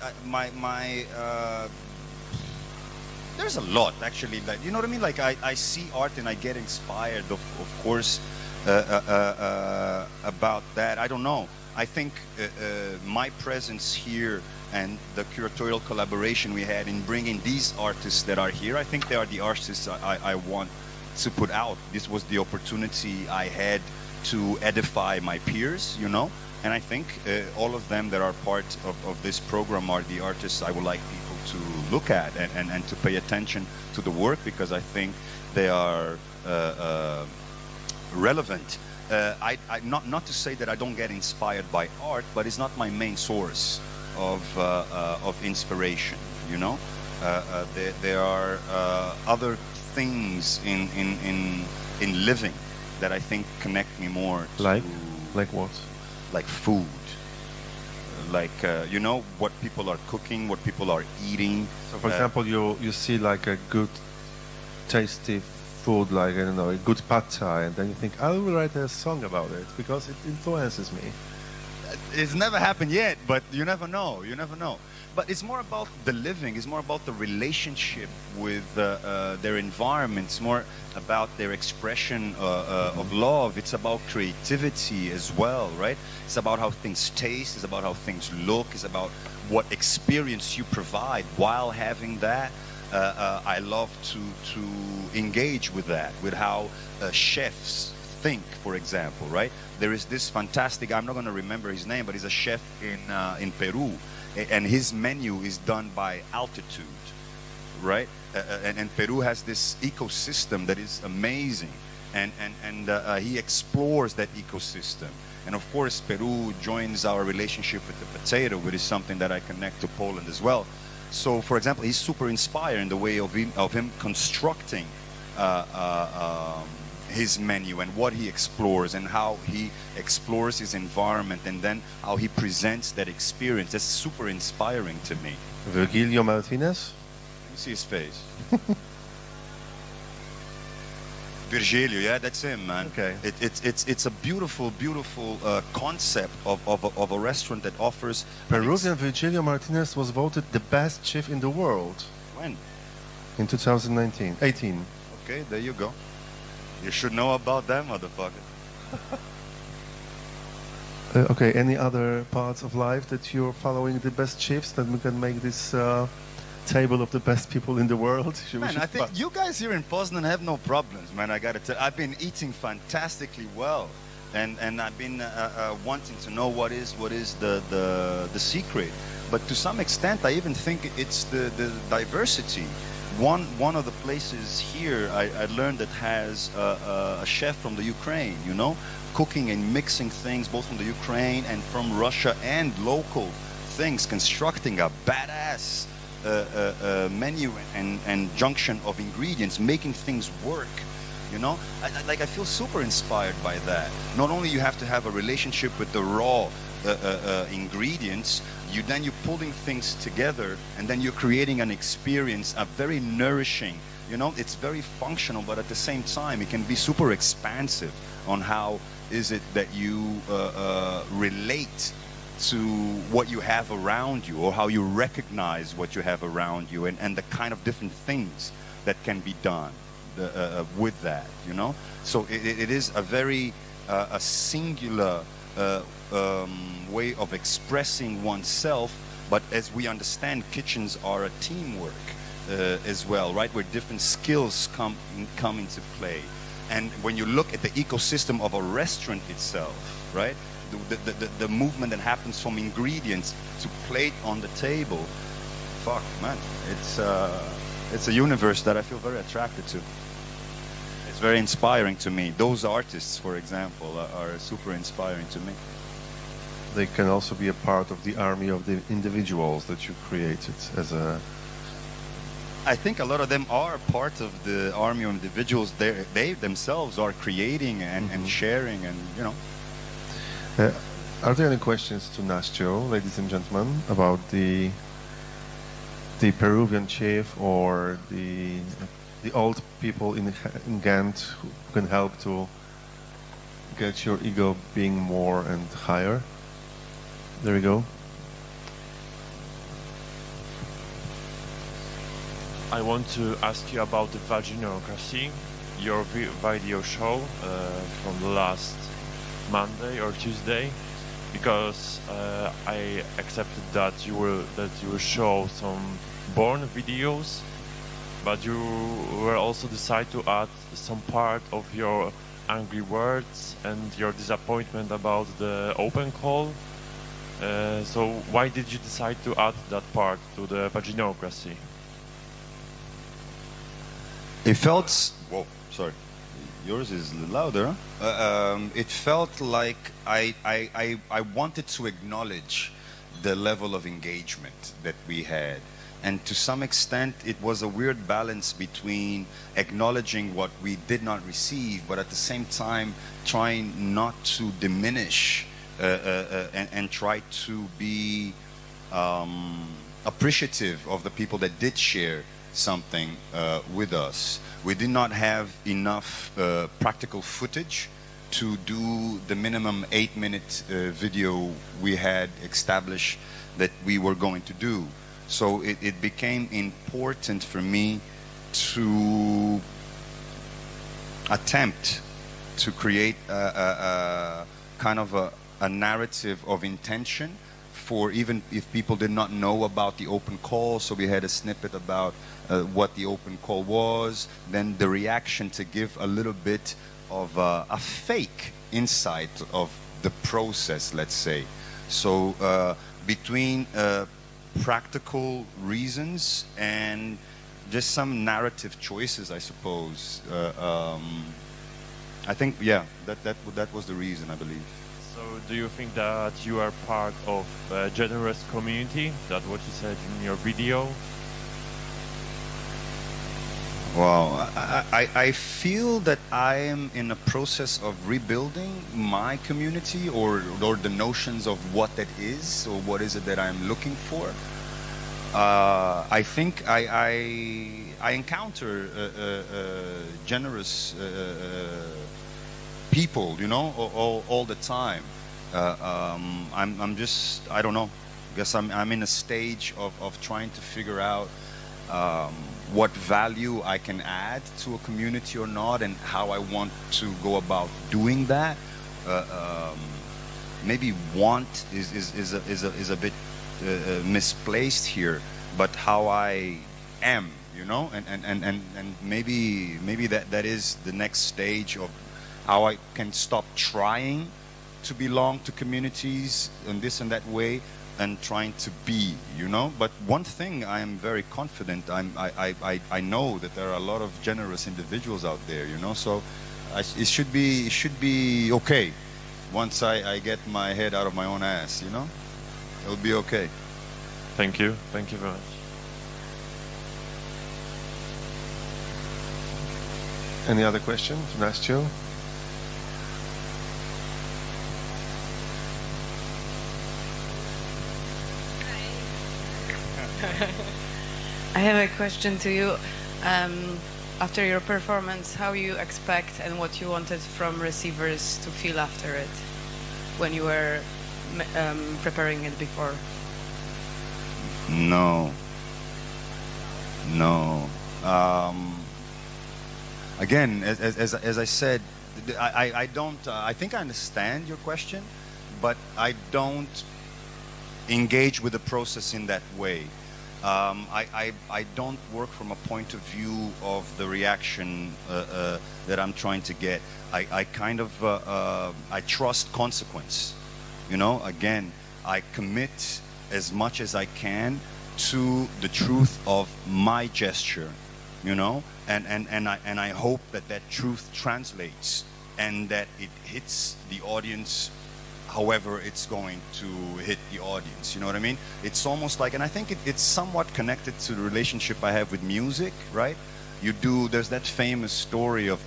there's a lot actually. Like, you know what I mean? Like I see art and I get inspired, of course, about that. I don't know. I think my presence here and the curatorial collaboration we had in bringing these artists that are here, I think they are the artists I want to put out. This was the opportunity I had to edify my peers, you know. And I think all of them that are part of this program are the artists I would like people to look at and to pay attention to the work, because I think they are relevant. Not to say that I don't get inspired by art, but it's not my main source of inspiration, you know. There are other things in living that I think connect me more to... Like what? Like food, like you know, what people are cooking, what people are eating. So, for example, you see like a good, tasty food, like, I don't know, a good pad thai, and then you think, I will write a song about it because it influences me. It's never happened yet, but you never know. You never know. But it's more about the living. It's more about the relationship with their environment. It's more about their expression of love. It's about creativity as well, right? It's about how things taste. It's about how things look. It's about what experience you provide while having that. I love to engage with that, with how chefs think, for example, right? There is this fantastic, I'm not going to remember his name, but he's a chef in Peru, and his menu is done by altitude, right? And Peru has this ecosystem that is amazing, and he explores that ecosystem. And of course, Peru joins our relationship with the potato, which is something that I connect to Poland as well. So, for example, he's super inspired in the way of him constructing his menu and what he explores and how he explores his environment and then how he presents that experience. That's super inspiring to me. Virgilio Martinez? Let me see his face. Virgilio, yeah, that's him, man. Okay. It's a beautiful concept of a restaurant that offers... Peruvian Virgilio Martinez was voted the best chef in the world. When? In 2018. Okay, there you go. You should know about that, motherfucker. Okay, any other parts of life that you're following the best chefs that we can make this table of the best people in the world? Man, I think you guys here in Poznan have no problems, man. I gotta tell you, I've been eating fantastically well. and I've been wanting to know what is the secret. But to some extent, I even think it's the diversity. One of the places here I learned that has a chef from the Ukraine, you know, cooking and mixing things both from the Ukraine and from Russia and local things, constructing a badass menu and junction of ingredients, making things work. You know, I feel super inspired by that. Not only you have to have a relationship with the raw ingredients, you're pulling things together, and then you're creating an experience, a very nourishing. You know, it's very functional, but at the same time, it can be super expansive on how is it that you relate to what you have around you, or how you recognize what you have around you, and the kind of different things that can be done with that, you know. So it is a very a singular way of expressing oneself, but as we understand, kitchens are a teamwork as well, right, where different skills come into play. And when you look at the ecosystem of a restaurant itself, right, the movement that happens from ingredients to plate on the table, fuck, man, it's a universe that I feel very attracted to. It's very inspiring to me. Those artists, for example, are super inspiring to me. They can also be a part of the army of the individuals that you created as a... I think a lot of them are part of the army of individuals. They themselves are creating and sharing, and, you know. Are there any questions to Nástio, ladies and gentlemen, about the Peruvian chief or the old people in Ghent who can help to get your ego being more and higher? There we go. I want to ask you about the vaginocracy, your video show from the last Monday or Tuesday, because I accepted that you will show some born videos, but you will also decide to add some part of your angry words and your disappointment about the open call. So why did you decide to add that part to the vaginocracy? It felt... Whoa, sorry. Yours is louder, huh? It felt like I wanted to acknowledge the level of engagement that we had. And to some extent, it was a weird balance between acknowledging what we did not receive, but at the same time, trying not to diminish and try to be appreciative of the people that did share something with us. We did not have enough practical footage to do the minimum 8-minute video we had established that we were going to do. So it became important for me to attempt to create a kind of a narrative of intention for even if people did not know about the open call. So we had a snippet about what the open call was, then the reaction to give a little bit of a fake insight of the process, let's say. So between practical reasons and just some narrative choices, I suppose. I think, yeah, that was the reason, I believe. So do you think that you are part of a generous community? That's what you said in your video? Wow, I feel that I am in a process of rebuilding my community or the notions of what that is or what is it that I'm looking for. I think I encounter generous people, you know, all the time. I'm just, I don't know, I guess I'm in a stage of trying to figure out what value I can add to a community or not, and how I want to go about doing that. Maybe want is a bit misplaced here, but how I am, you know, and maybe that is the next stage of how I can stop trying to belong to communities in this and that way and trying to be, you know. But one thing I am very confident, I know that there are a lot of generous individuals out there, you know, so it should be okay once I get my head out of my own ass, you know. It'll be okay. Thank you very much. Any other questions, Nástio? I have a question to you. After your performance, how you expect and what you wanted from receivers to feel after it when you were preparing it before? No. Again, as I said, I don't. I think I understand your question, but I don't engage with the process in that way. I don't work from a point of view of the reaction that I'm trying to get. I kind of I trust consequence. You know, again, I commit as much as I can to the truth of my gesture. You know, and I hope that truth translates and that it hits the audience however it's going to hit the audience, you know what I mean? It's almost like, and I think it's somewhat connected to the relationship I have with music, right? There's that famous story of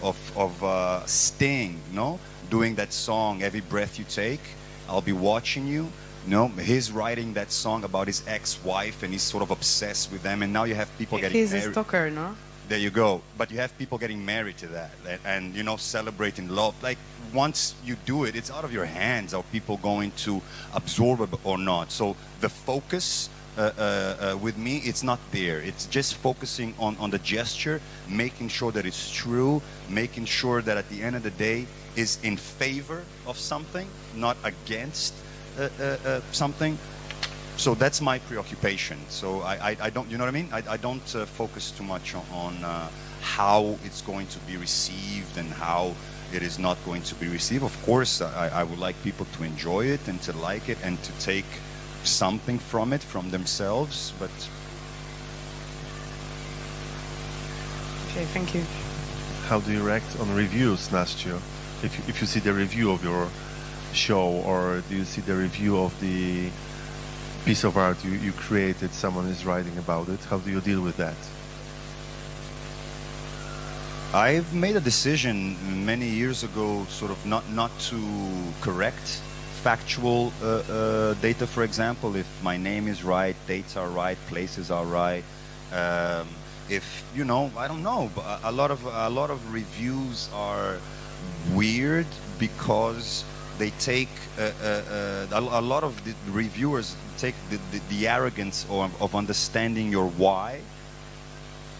Sting, no? Doing that song, Every Breath You Take, I'll Be Watching You. No, he's writing that song about his ex-wife and he's sort of obsessed with them, and now you have people getting married. He's a stalker, no? There you go. But you have people getting married to that and you know, celebrating love. Like, once you do it, it's out of your hands. Are people going to absorb it or not? So the focus with me, it's not there. It's just focusing on the gesture, making sure that it's true, making sure that at the end of the day is in favor of something, not against something. So that's my preoccupation. So I don't, you know what I mean? I don't focus too much on how it's going to be received and how it is not going to be received. Of course, I would like people to enjoy it and to like it and to take something from it, from themselves, but... Okay, thank you. How do you react on reviews, Nástio? If you see the review of your show, or do you see the review of the piece of art you created, someone is writing about it, how do you deal with that? I've made a decision many years ago, sort of not to correct factual data, for example. If my name is right, dates are right, places are right. If, you know, I don't know, but a lot of reviews are weird because they take a lot of the reviewers take the arrogance of understanding your why,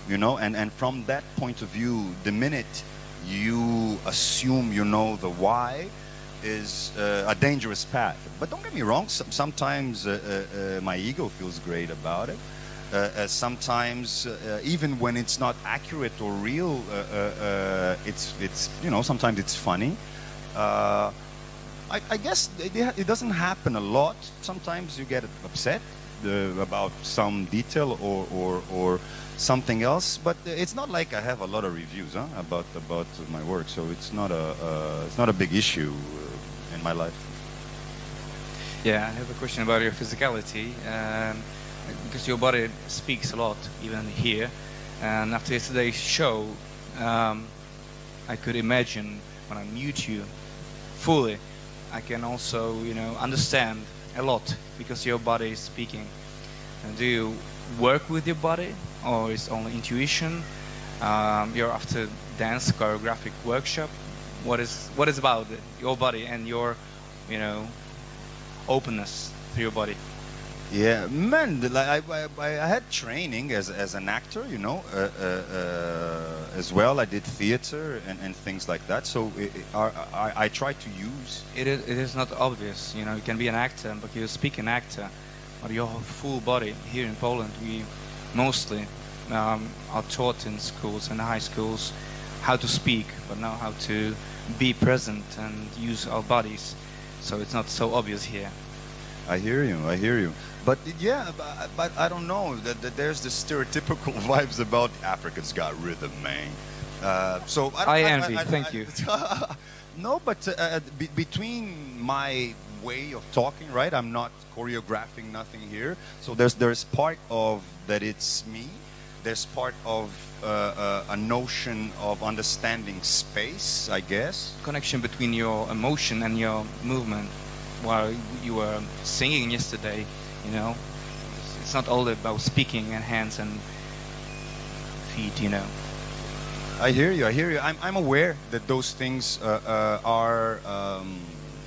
you know, and from that point of view, the minute you assume you know the why is a dangerous path. But don't get me wrong, sometimes my ego feels great about it. Sometimes even when it's not accurate or real, it's you know, sometimes it's funny. I guess it doesn't happen a lot. Sometimes you get upset about some detail or something else, but it's not like I have a lot of reviews about my work, so it's not a big issue in my life. Yeah, I have a question about your physicality, because your body speaks a lot, even here. And after yesterday's show, I could imagine when I mute you fully, I can also, you know, understand a lot because your body is speaking. And do you work with your body, or is it only intuition? You're after dance choreographic workshop. What is about your body and your, you know, openness to your body? Yeah, man, like I had training as an actor, you know, as well. I did theater and things like that. So I try to use. It is not obvious, you know. You can be an actor, but you speak an actor, but your full body. Here in Poland, we mostly are taught in schools and high schools how to speak, but not how to be present and use our bodies, so it's not so obvious here. I hear you. But yeah, but I don't know. That there's the stereotypical vibes about Africa's got rhythm, man. So I envy. Thank you. No, but between my way of talking, right? I'm not choreographing nothing here. So there's part of that it's me. There's part of a notion of understanding space, I guess. Connection between your emotion and your movement. While you were singing yesterday, you know, it's not all about speaking and hands and feet, you know. I hear you. I'm aware that those things are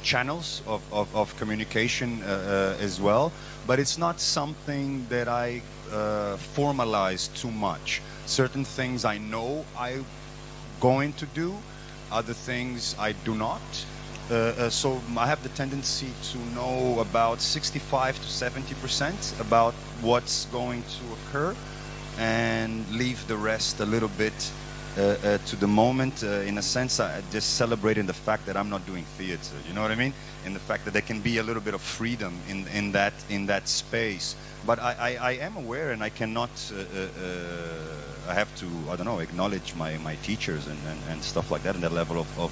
channels of communication as well, but it's not something that I formalize too much. Certain things I know I'm going to do, other things I do not. So I have the tendency to know about 65 to 70% about what's going to occur, and leave the rest a little bit to the moment. In a sense, I just celebrating the fact that I'm not doing theater. You know what I mean? In the fact that there can be a little bit of freedom in that space. But I am aware, and I cannot. I have to, I don't know, acknowledge my teachers and stuff like that, and that level of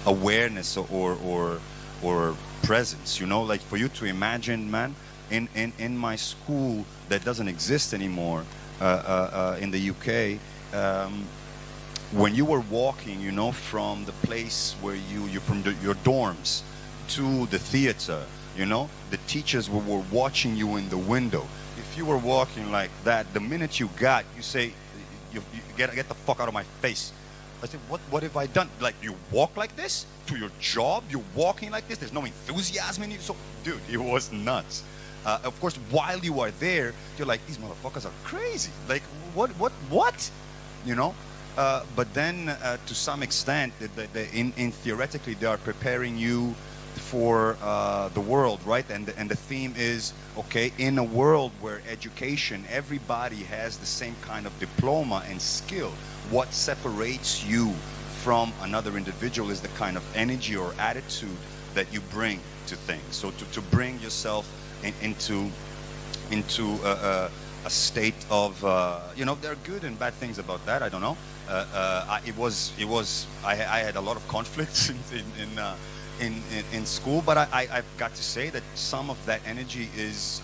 awareness or presence, you know, like for you to imagine, man, in my school that doesn't exist anymore in the UK, when you were walking, you know, from the place where you're from your dorms to the theater, you know, the teachers were watching you in the window. If you were walking like that, the minute you say, you get the fuck out of my face. I said, what have I done? Like, you walk like this to your job? You're walking like this? There's no enthusiasm in you? So, dude, it was nuts. Of course, while you are there, you're like, these motherfuckers are crazy. Like, what? You know? But then, to some extent, in theoretically, they are preparing you for the world, right? And the theme is, okay, in a world where education, everybody has the same kind of diploma and skill. What separates you from another individual is the kind of energy or attitude that you bring to things. So to bring yourself into a state of, you know, there are good and bad things about that. I don't know. I had a lot of conflicts in school, but I've got to say that some of that energy is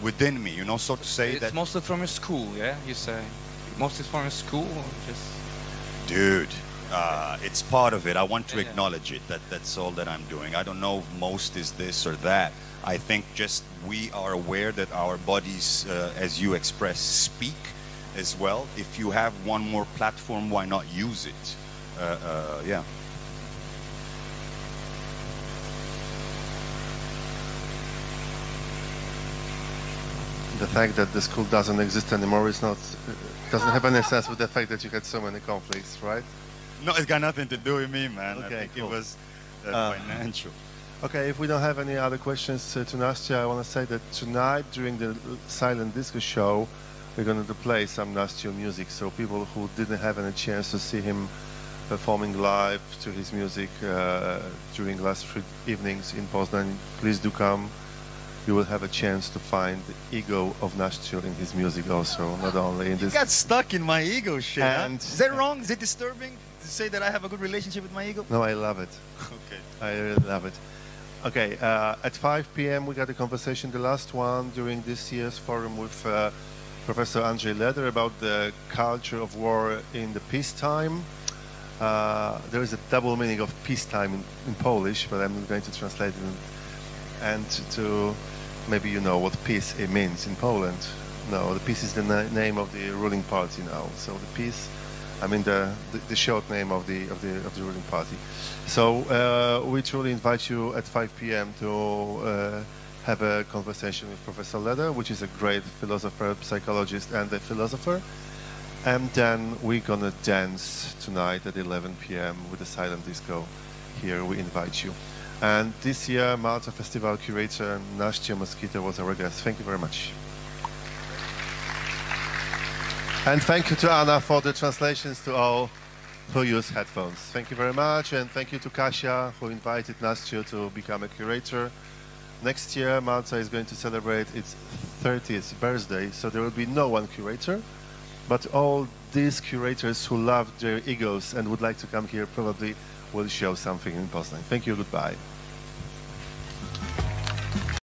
within me, you know, so to say. It's mostly from your school, yeah? You say mostly from your school, or just? Dude, it's part of it. I want to acknowledge it. That's all that I'm doing. I don't know if most is this or that. I think just we are aware that our bodies, as you express, speak as well. If you have one more platform, why not use it? Yeah. The fact that the school doesn't exist anymore is not doesn't have any sense with the fact that you had so many conflicts, right? No, it's got nothing to do with me, man. Okay, I think cool. it was financial. Okay, if we don't have any other questions to Nástio, I want to say that tonight during the silent disco show, we're going to play some Nástio music. So people who didn't have any chance to see him performing live to his music during last 3 evenings in Poznań, please do come. You will have a chance to find the ego of Nástio in his music also, not only in this. You got stuck in my ego shit. And is that wrong? Is it disturbing to say that I have a good relationship with my ego? No, I love it. Okay. I really love it. Okay, at 5 p.m. we got a conversation, the last one during this year's forum with Professor Andrzej Leder about the culture of war in the peacetime. There is a double meaning of peacetime in Polish, but I'm going to translate it. And to maybe you know what peace it means in Poland. No, the peace is the name of the ruling party now. So the peace, I mean the short name of the ruling party. So we truly invite you at 5 p.m. to have a conversation with Professor Leder, which is a great philosopher, psychologist, and a philosopher. And then we're gonna dance tonight at 11 p.m. with a silent disco. Here we invite you. And this year, Malta Festival curator Nástio Mosquito was our guest. Thank you very much. And thank you to Anna for the translations to all who use headphones. Thank you very much, and thank you to Kasia, who invited Nástio to become a curator. Next year, Malta is going to celebrate its 30th birthday, so there will be no one curator, but all these curators who love their egos and would like to come here probably will show something in Poznań. Thank you, goodbye.